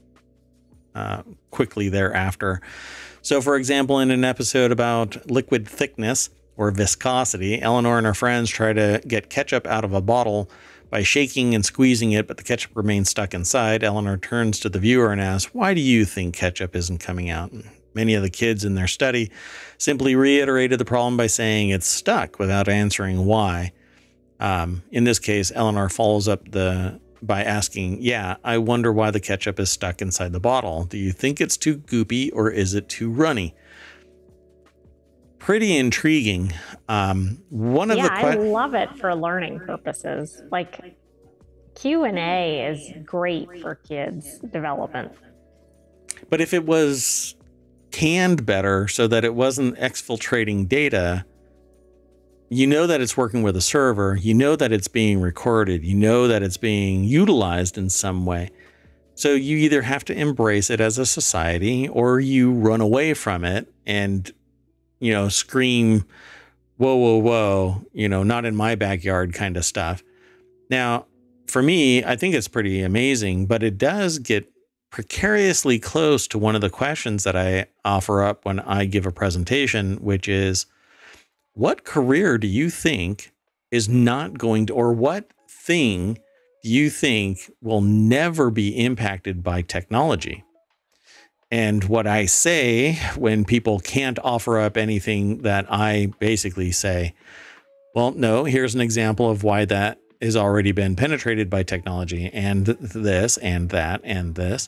quickly thereafter. So, for example, in an episode about liquid thickness or viscosity, Eleanor and her friends try to get ketchup out of a bottle by shaking and squeezing it, but the ketchup remains stuck inside. Eleanor turns to the viewer and asks, "Why do you think ketchup isn't coming out?" Many of the kids in their study simply reiterated the problem by saying it's stuck without answering why. In this case, Eleanor follows up by asking, "Yeah, I wonder why the ketchup is stuck inside the bottle. Do you think it's too goopy or is it too runny?" Pretty intriguing. I love it for learning purposes. Like Q&A is great for kids' development. But if it was canned better so that it wasn't exfiltrating data, you know that it's working with a server, you know that it's being recorded, you know that it's being utilized in some way. So you either have to embrace it as a society or you run away from it and, scream, "Whoa, whoa, whoa," not in my backyard kind of stuff. Now, for me, I think it's pretty amazing, but it does get precariously close to one of the questions that I offer up when I give a presentation, which is, what career do you think is not going to, or what thing do you think will never be impacted by technology? And what I say when people can't offer up anything, that I basically say, well, no, here's an example of why that has already been penetrated by technology, and this and that and this.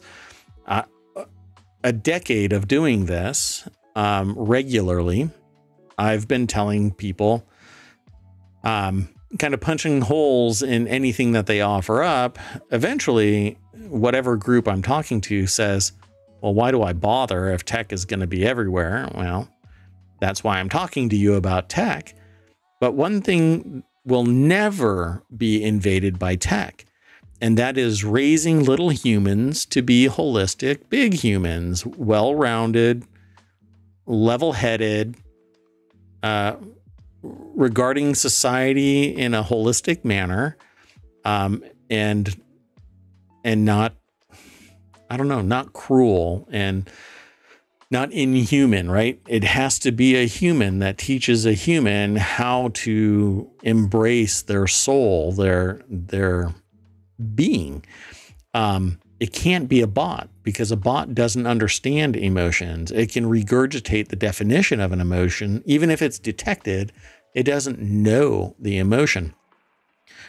A decade of doing this regularly, I've been telling people, kind of punching holes in anything that they offer up. Eventually, whatever group I'm talking to says, "Well, why do I bother if tech is going to be everywhere?" Well, that's why I'm talking to you about tech. But one thing will never be invaded by tech, and that is raising little humans to be holistic big humans, well-rounded, level-headed, regarding society in a holistic manner, and not, not cruel and not inhuman, right? It has to be a human that teaches a human how to embrace their soul, their being. It can't be a bot, because a bot doesn't understand emotions. It can regurgitate the definition of an emotion. Even if it's detected, it doesn't know the emotion,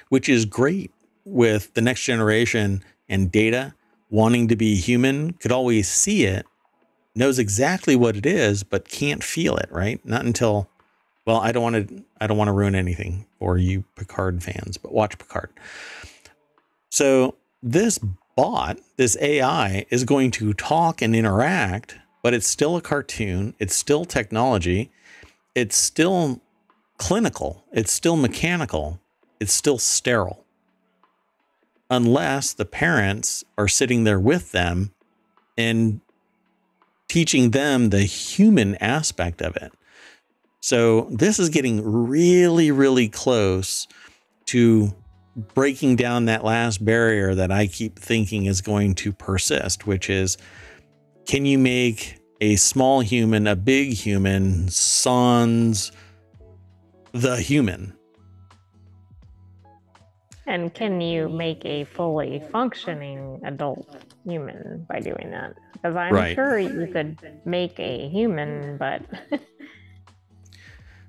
which is great with the next generation and data. Wanting to be human, could always see it, knows exactly what it is, but can't feel it, right? Not until, well, I don't want to ruin anything for you Picard fans, but watch Picard. So this bot, this AI, is going to talk and interact, but it's still a cartoon. It's still technology. It's still clinical. It's still mechanical. It's still sterile. Unless the parents are sitting there with them and teaching them the human aspect of it. So this is getting really, really close to breaking down that last barrier that I keep thinking is going to persist, which is, can you make a small human a big human sans the human? And can you make a fully functioning adult human by doing that? Because I'm sure you could make a human, but...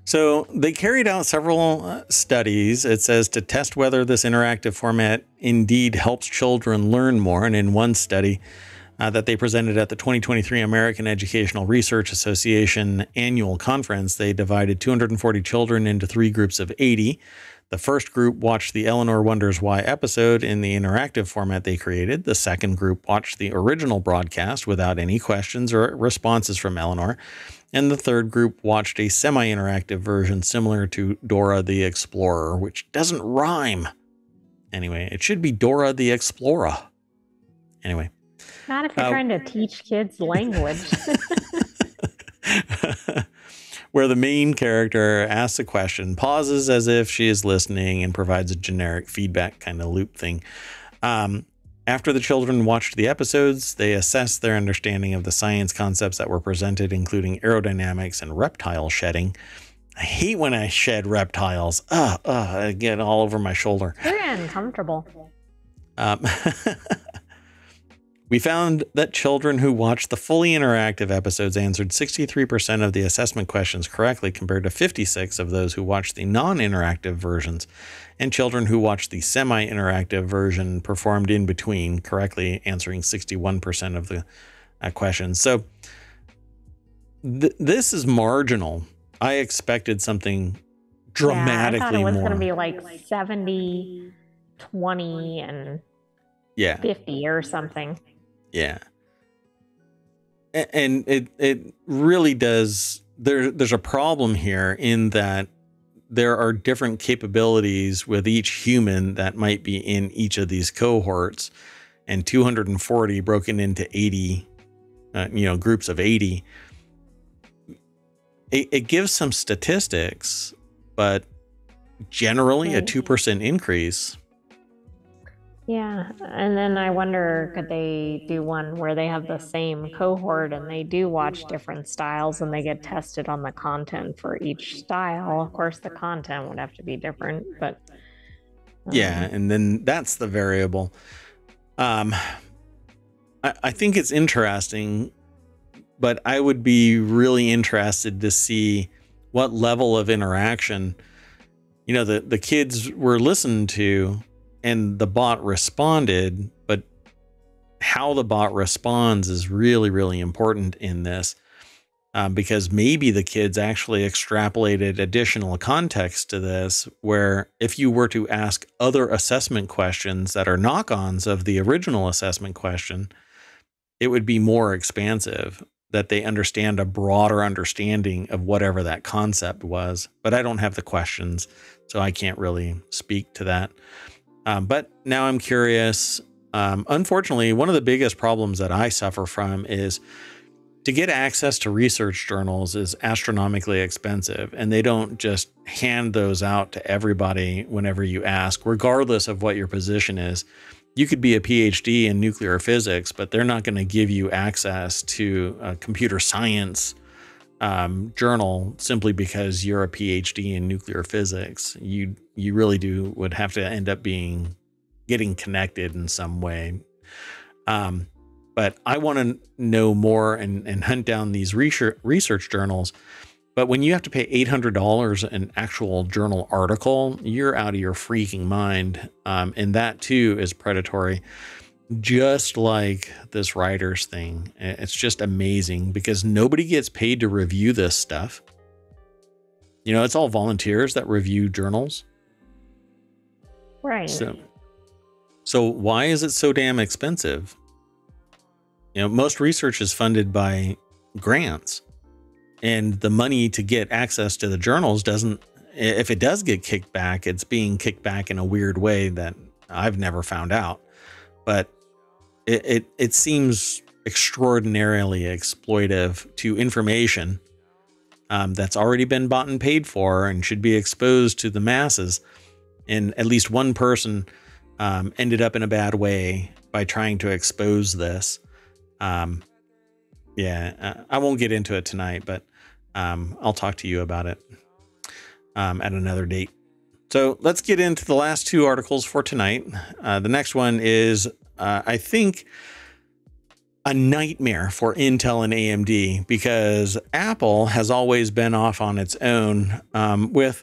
So they carried out several studies. It says to test whether this interactive format indeed helps children learn more. And in one study that they presented at the 2023 American Educational Research Association annual conference, they divided 240 children into 3 groups of 80. The first group watched the Eleanor Wonders Why episode in the interactive format they created. The second group watched the original broadcast without any questions or responses from Eleanor. And the third group watched a semi-interactive version similar to Dora the Explorer, which doesn't rhyme. Anyway, it should be Dora the Explorer. Anyway. Not if you're trying to teach kids language. Where the main character asks a question, pauses as if she is listening, and provides a generic feedback kind of loop thing. After the children watched the episodes, they assessed their understanding of the science concepts that were presented, including aerodynamics and reptile shedding. I hate when I shed reptiles. I get all over my shoulder. Very uncomfortable. We found that children who watched the fully interactive episodes answered 63% of the assessment questions correctly, compared to 56% of those who watched the non-interactive versions. And children who watched the semi-interactive version performed in between, correctly answering 61% of the questions. So this is marginal. I expected something dramatically more. I thought it was going to be like 70, 20, and 50 or something. Yeah. And it really does. There's a problem here in that there are different capabilities with each human that might be in each of these cohorts, and 240 broken into 80, groups of 80. It gives some statistics, but generally a 2% increase. Yeah, and then I wonder, could they do one where they have the same cohort and they do watch different styles and they get tested on the content for each style? Of course, the content would have to be different, but... Yeah, and then that's the variable. I think it's interesting, but I would be really interested to see what level of interaction, the kids were listened to, and the bot responded, but how the bot responds is really, really important in this, because maybe the kids actually extrapolated additional context to this, where if you were to ask other assessment questions that are knock-ons of the original assessment question, it would be more expansive, that they understand a broader understanding of whatever that concept was. But I don't have the questions, so I can't really speak to that. But now I'm curious. Unfortunately, one of the biggest problems that I suffer from is to get access to research journals is astronomically expensive, and they don't just hand those out to everybody whenever you ask, regardless of what your position is. You could be a PhD in nuclear physics, but they're not going to give you access to a computer science journal simply because you're a PhD in nuclear physics. You really would have to end up getting connected in some way. But I want to know more and hunt down these research journals. But when you have to pay $800 an actual journal article, you're out of your freaking mind. And that too is predatory. Just like this writers thing. It's just amazing because nobody gets paid to review this stuff. It's all volunteers that review journals. Right. So why is it so damn expensive? Most research is funded by grants, and the money to get access to the journals if it does get kicked back, it's being kicked back in a weird way that I've never found out. But it seems extraordinarily exploitive to information that's already been bought and paid for and should be exposed to the masses. And at least one person ended up in a bad way by trying to expose this. I won't get into it tonight, but I'll talk to you about it at another date. So let's get into the last two articles for tonight. The next one is, I think, a nightmare for Intel and AMD, because Apple has always been off on its own with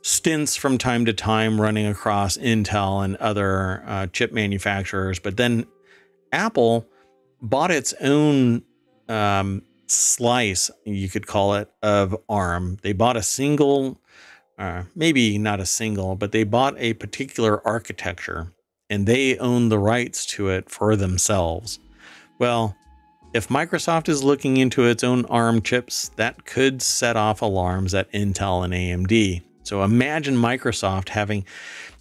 stints from time to time running across Intel and other chip manufacturers. But then Apple bought its own slice, you could call it, of ARM. They bought a single, maybe not a single, but they bought a particular architecture, and they own the rights to it for themselves. Well, if Microsoft is looking into its own ARM chips, that could set off alarms at Intel and AMD. So imagine Microsoft having,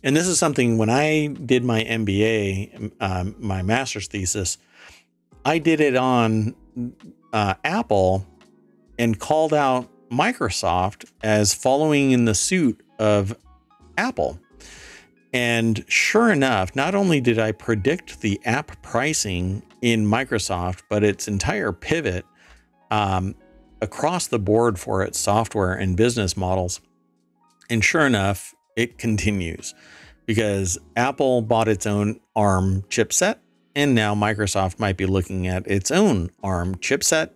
and this is something when I did my MBA, my master's thesis, I did it on Apple and called out Microsoft as following in the suit of Apple. And sure enough, not only did I predict the app pricing in Microsoft, but its entire pivot across the board for its software and business models. And sure enough, it continues because Apple bought its own ARM chipset, and now Microsoft might be looking at its own ARM chipset.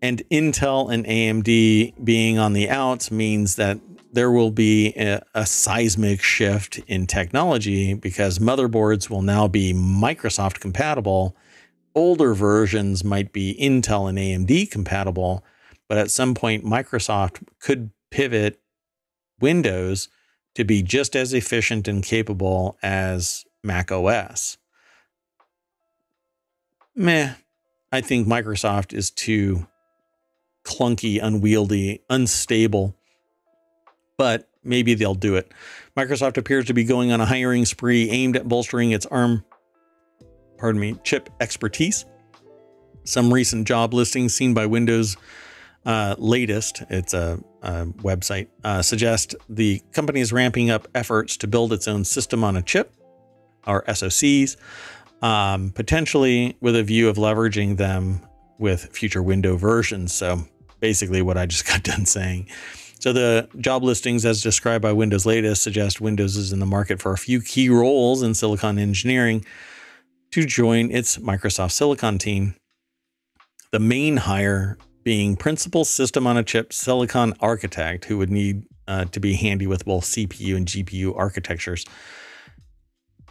And Intel and AMD being on the outs means that there will be a seismic shift in technology because motherboards will now be Microsoft compatible. Older versions might be Intel and AMD compatible, but at some point Microsoft could pivot Windows to be just as efficient and capable as Mac OS. I think Microsoft is too clunky, unwieldy, unstable, but maybe they'll do it. Microsoft appears to be going on a hiring spree aimed at bolstering its ARM, chip expertise. Some recent job listings seen by Windows Latest, it's a website, suggest the company is ramping up efforts to build its own system on a chip, or SoCs, potentially with a view of leveraging them with future Windows versions. So basically what I just got done saying. So the job listings as described by Windows Latest suggest Windows is in the market for a few key roles in silicon engineering to join its Microsoft Silicon team. The main hire being principal system on a chip silicon architect who would need to be handy with both CPU and GPU architectures.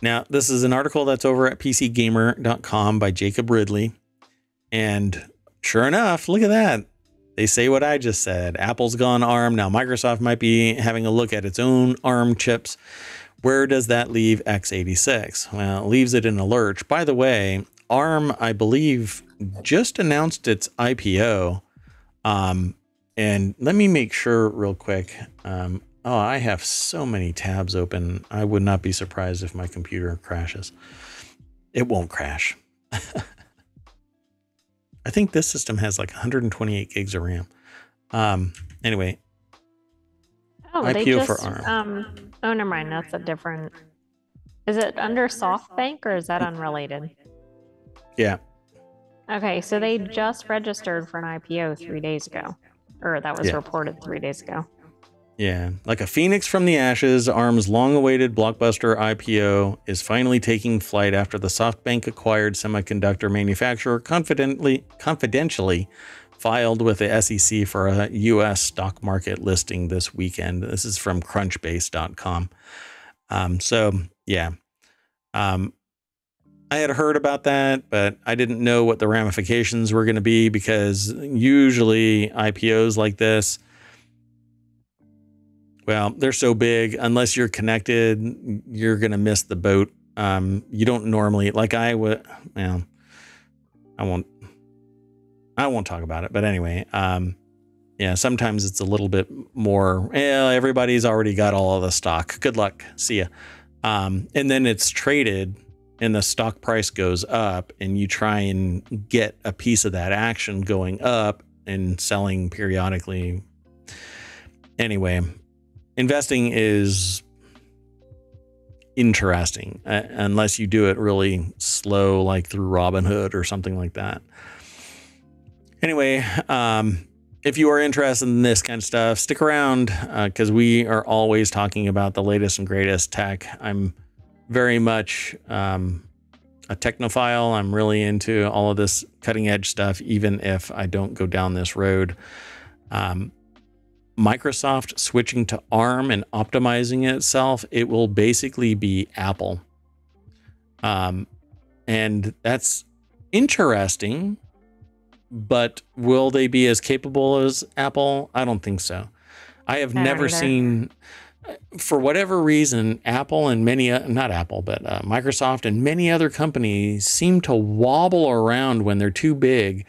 Now, this is an article that's over at PCGamer.com by Jacob Ridley. And sure enough, look at that. They say what I just said. Apple's gone ARM. Now Microsoft might be having a look at its own ARM chips. Where does that leave x86? Well, it leaves it in a lurch. By the way, ARM, I believe, just announced its IPO. And let me make sure real quick. Oh, I have so many tabs open. I would not be surprised if my computer crashes. It won't crash. I think this system has like 128 gigs of RAM. Anyway. Oh, IPO they just, for ARM. Oh, never mind. That's a different. Is it under SoftBank or is that unrelated? Yeah. Okay, so they just registered for an IPO 3 days ago. Or that was reported 3 days ago. Yeah. Like a phoenix from the ashes, ARM's long-awaited blockbuster IPO is finally taking flight after the SoftBank acquired semiconductor manufacturer confidentially filed with the SEC for a U.S. stock market listing this weekend. This is from crunchbase.com. I had heard about that, but I didn't know what the ramifications were going to be because usually IPOs like this, well, they're so big, unless you're connected, you're going to miss the boat. You don't normally, like I would, well, I won't talk about it, but anyway, sometimes it's a little bit more, everybody's already got all of the stock. Good luck. See ya. And then it's traded and the stock price goes up and you try and get a piece of that action going up and selling periodically. Anyway, investing is interesting unless you do it really slow, like through Robinhood or something like that. Anyway, if you are interested in this kind of stuff, stick around because we are always talking about the latest and greatest tech. I'm very much a technophile. I'm really into all of this cutting edge stuff, even if I don't go down this road. Microsoft switching to ARM and optimizing itself, it will basically be Apple. And that's interesting, but will they be as capable as Apple? I don't think so. I have never seen, for whatever reason, Apple and Microsoft and many other companies seem to wobble around when they're too big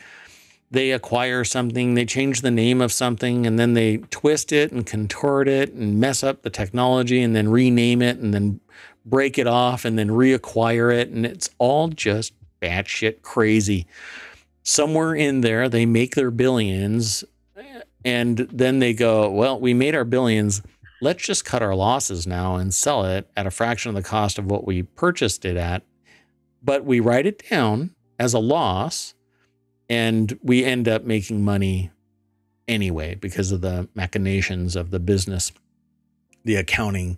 they acquire something, they change the name of something, and then they twist it and contort it and mess up the technology and then rename it and then break it off and then reacquire it. And it's all just batshit crazy. Somewhere in there, they make their billions and then they go, well, we made our billions. Let's just cut our losses now and sell it at a fraction of the cost of what we purchased it at. But we write it down as a loss and we end up making money anyway because of the machinations of the business, the accounting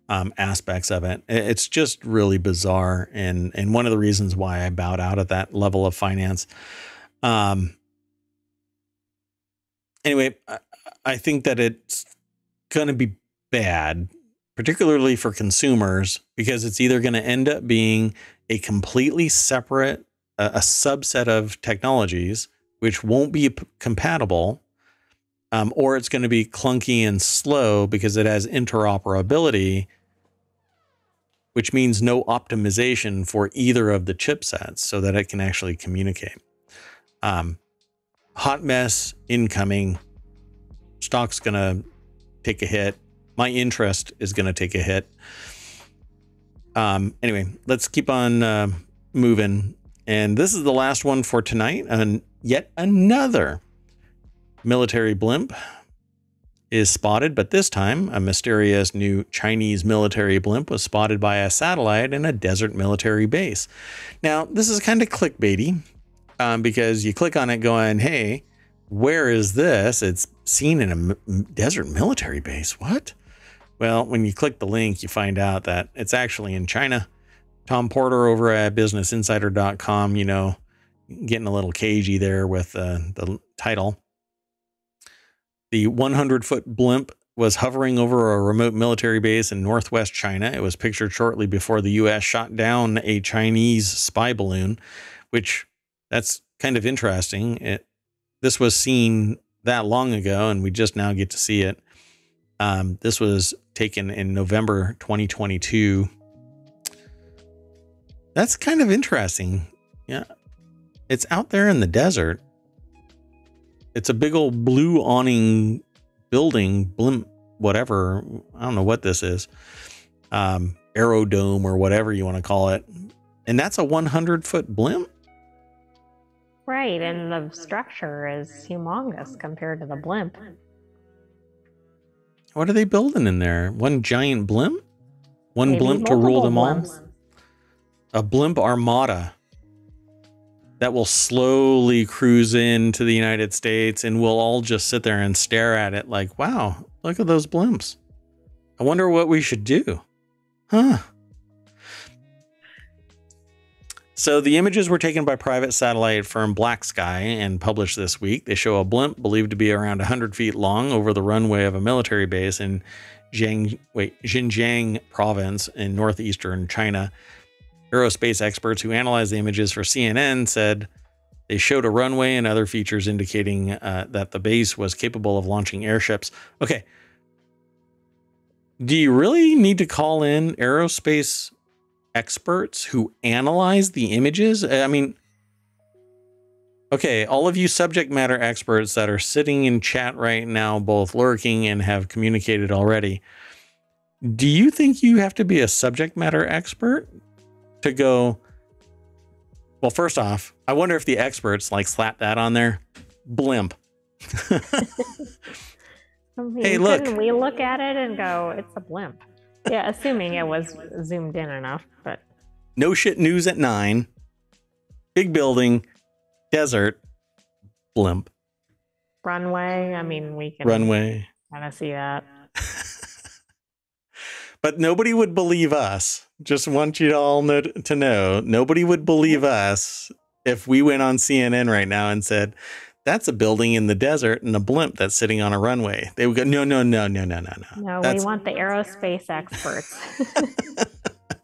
aspects of it. It's just really bizarre. And one of the reasons why I bowed out at that level of finance. Anyway, I think that it's going to be bad, particularly for consumers, because it's either going to end up being a completely separate, a subset of technologies, which won't be compatible, or it's going to be clunky and slow because it has interoperability, which means no optimization for either of the chipsets so that it can actually communicate. Hot mess incoming. Stock's going to take a hit. My interest is going to take a hit. Anyway, let's keep on moving. And this is the last one for tonight. And yet another military blimp is spotted, but this time a mysterious new Chinese military blimp was spotted by a satellite in a desert military base. Now, this is kind of clickbaity because you click on it going, hey, where is this? It's seen in a desert military base. What? Well, when you click the link, you find out that it's actually in China. Tom Porter over at businessinsider.com, you know, getting a little cagey there with the title. The 100-foot blimp was hovering over a remote military base in northwest China. It was pictured shortly before the U.S. shot down a Chinese spy balloon, which that's kind of interesting. This was seen that long ago, and we just now get to see it. This was taken in November 2022. That's kind of interesting. Yeah. It's out there in the desert. It's a big old blue awning building, blimp, whatever. I don't know what this is. Aerodome or whatever you want to call it. And that's a 100-foot blimp? Right. And the structure is humongous compared to the blimp. What are they building in there? One giant blimp? One Maybe blimp to rule them blimps. all? A blimp armada that will slowly cruise into the United States, and we'll all just sit there and stare at it like, wow, look at those blimps. I wonder what we should do. Huh. So the images were taken by private satellite firm Black Sky and published this week. They show a blimp believed to be around 100 feet long over the runway of a military base in Xinjiang province in northeastern China. Aerospace experts who analyzed the images for CNN said they showed a runway and other features indicating that the base was capable of launching airships. Okay. Do you really need to call in aerospace experts who analyze the images? I mean, okay, all of you subject matter experts that are sitting in chat right now, both lurking and have communicated already, do you think you have to be a subject matter expert to go, well, first off, I wonder if the experts like slap that on there. Blimp. I mean, hey, look. We look at it and go, it's a blimp. Yeah, assuming it was zoomed in enough, but. No shit news at 9. Big building. Desert. Blimp. Runway. I mean, we can runway. kind of see that. But nobody would believe us. Just want you all to know, nobody would believe us if we went on CNN right now and said, that's a building in the desert and a blimp that's sitting on a runway. They would go, no. No, we want the aerospace experts.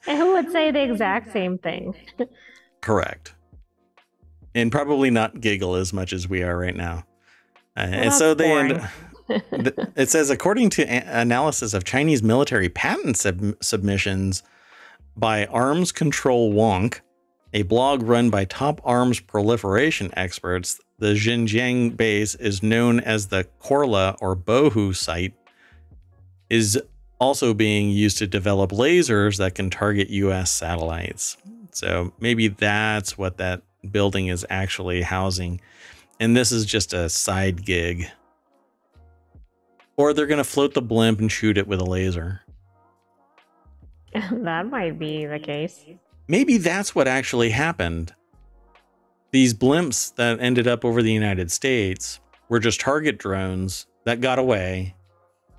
And who would say the exact same thing? Correct. And probably not giggle as much as we are right now. And so they end. It says, according to analysis of Chinese military patent submissions by Arms Control Wonk, a blog run by top arms proliferation experts, the Xinjiang base is known as the Korla or Bohu site, is also being used to develop lasers that can target US satellites. So maybe that's what that building is actually housing. And this is just a side gig. Or they're going to float the blimp and shoot it with a laser. That might be the case. Maybe that's what actually happened. These blimps that ended up over the United States were just target drones that got away,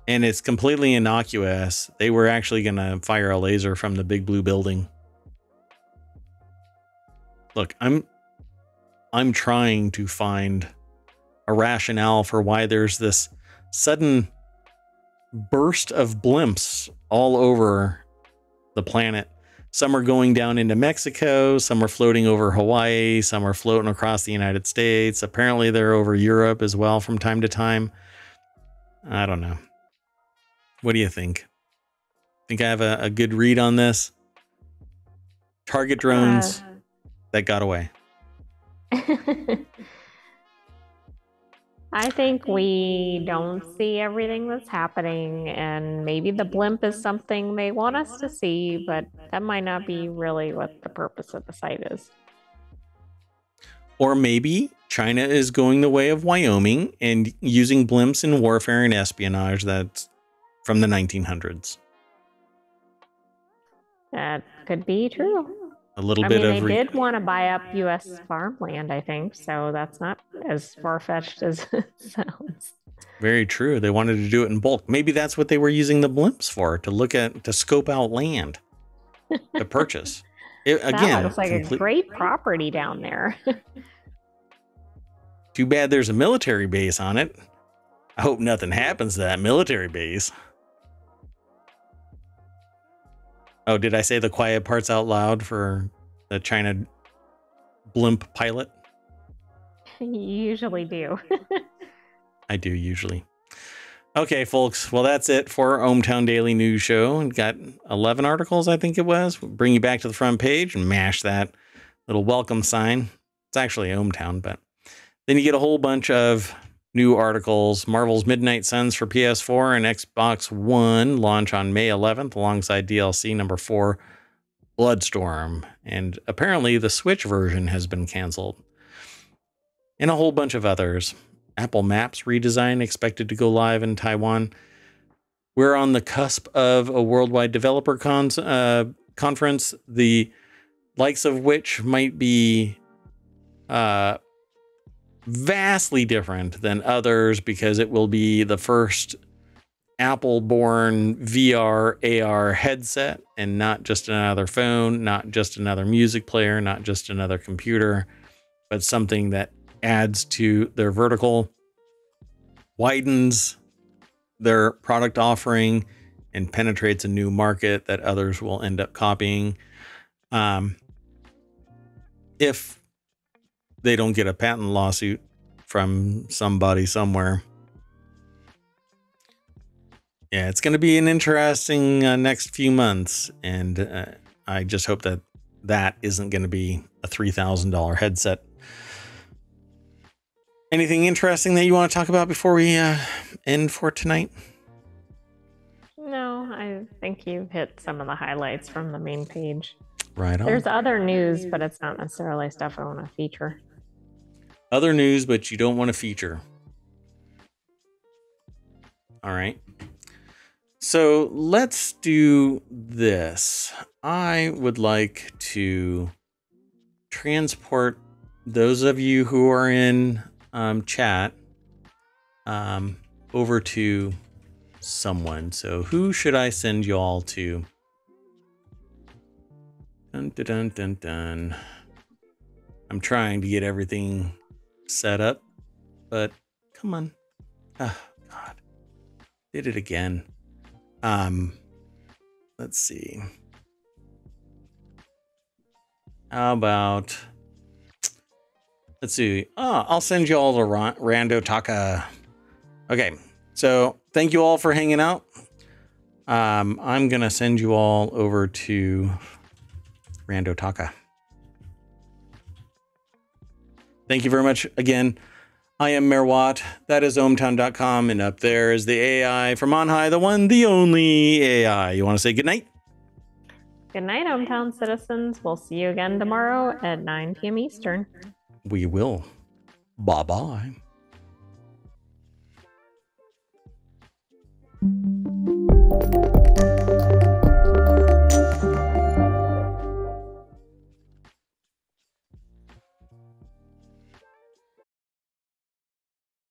and it's completely innocuous. They were actually going to fire a laser from the big blue building. Look, I'm trying to find a rationale for why there's this sudden burst of blimps all over the planet. Some are going down into Mexico, some are floating over Hawaii, some are floating across the United States. Apparently they're over Europe as well from time to time. I don't know. What do you think? Think I have a good read on this? Target drones that got away. I think we don't see everything that's happening, and maybe the blimp is something they want us to see, but that might not be really what the purpose of the site is. Or maybe China is going the way of Wyoming and using blimps in warfare and espionage that's from the 1900s. That could be true. A little bit of... They did want to buy up U.S. farmland, I think, so that's not as far-fetched as it sounds. Very true. They wanted to do it in bulk. Maybe that's what they were using the blimps for, to scope out land to purchase. That looks like a great property down there. Too bad there's a military base on it. I hope nothing happens to that military base. Oh, did I say the quiet parts out loud for the China blimp pilot? You usually do. I do usually. Okay, folks. Well, that's it for our ohmTown Daily News Show. We've got 11 articles, I think it was. We'll bring you back to the front page and mash that little welcome sign. It's actually ohmTown, but then you get a whole bunch of new articles. Marvel's Midnight Suns for PS4 and Xbox One launch on May 11th alongside DLC number 4, Bloodstorm. And apparently the Switch version has been canceled. And a whole bunch of others. Apple Maps redesign expected to go live in Taiwan. We're on the cusp of a worldwide developer conference, the likes of which might be vastly different than others because it will be the first Apple-born VR, AR headset and not just another phone, not just another music player, not just another computer, but something that adds to their vertical, widens their product offering, and penetrates a new market that others will end up copying. If they don't get a patent lawsuit from somebody somewhere. Yeah, it's going to be an interesting next few months. And I just hope that that isn't going to be a $3,000 headset. Anything interesting that you want to talk about before we end for tonight? No, I think you've hit some of the highlights from the main page. Right on. There's other news, but it's not necessarily stuff I want to feature. Other news, but you don't want to feature. All right. So let's do this. I would like to transport those of you who are in chat over to someone. So who should I send you all to? Dun, dun, dun, dun, dun. I'm trying to get everything set up, but come on. Oh, God. Did it again. Let's see. How about... Let's see. Oh, I'll send you all to Rando Taka. Okay. So thank you all for hanging out. I'm going to send you all over to Rando Taka. Thank you very much again. I am Mayor Watt. That is ohmtown.com. And up there is the AI from on high, the one, the only AI. You want to say goodnight? Good night, hometown citizens. We'll see you again tomorrow at 9 p.m. Eastern. We will. Bye-bye.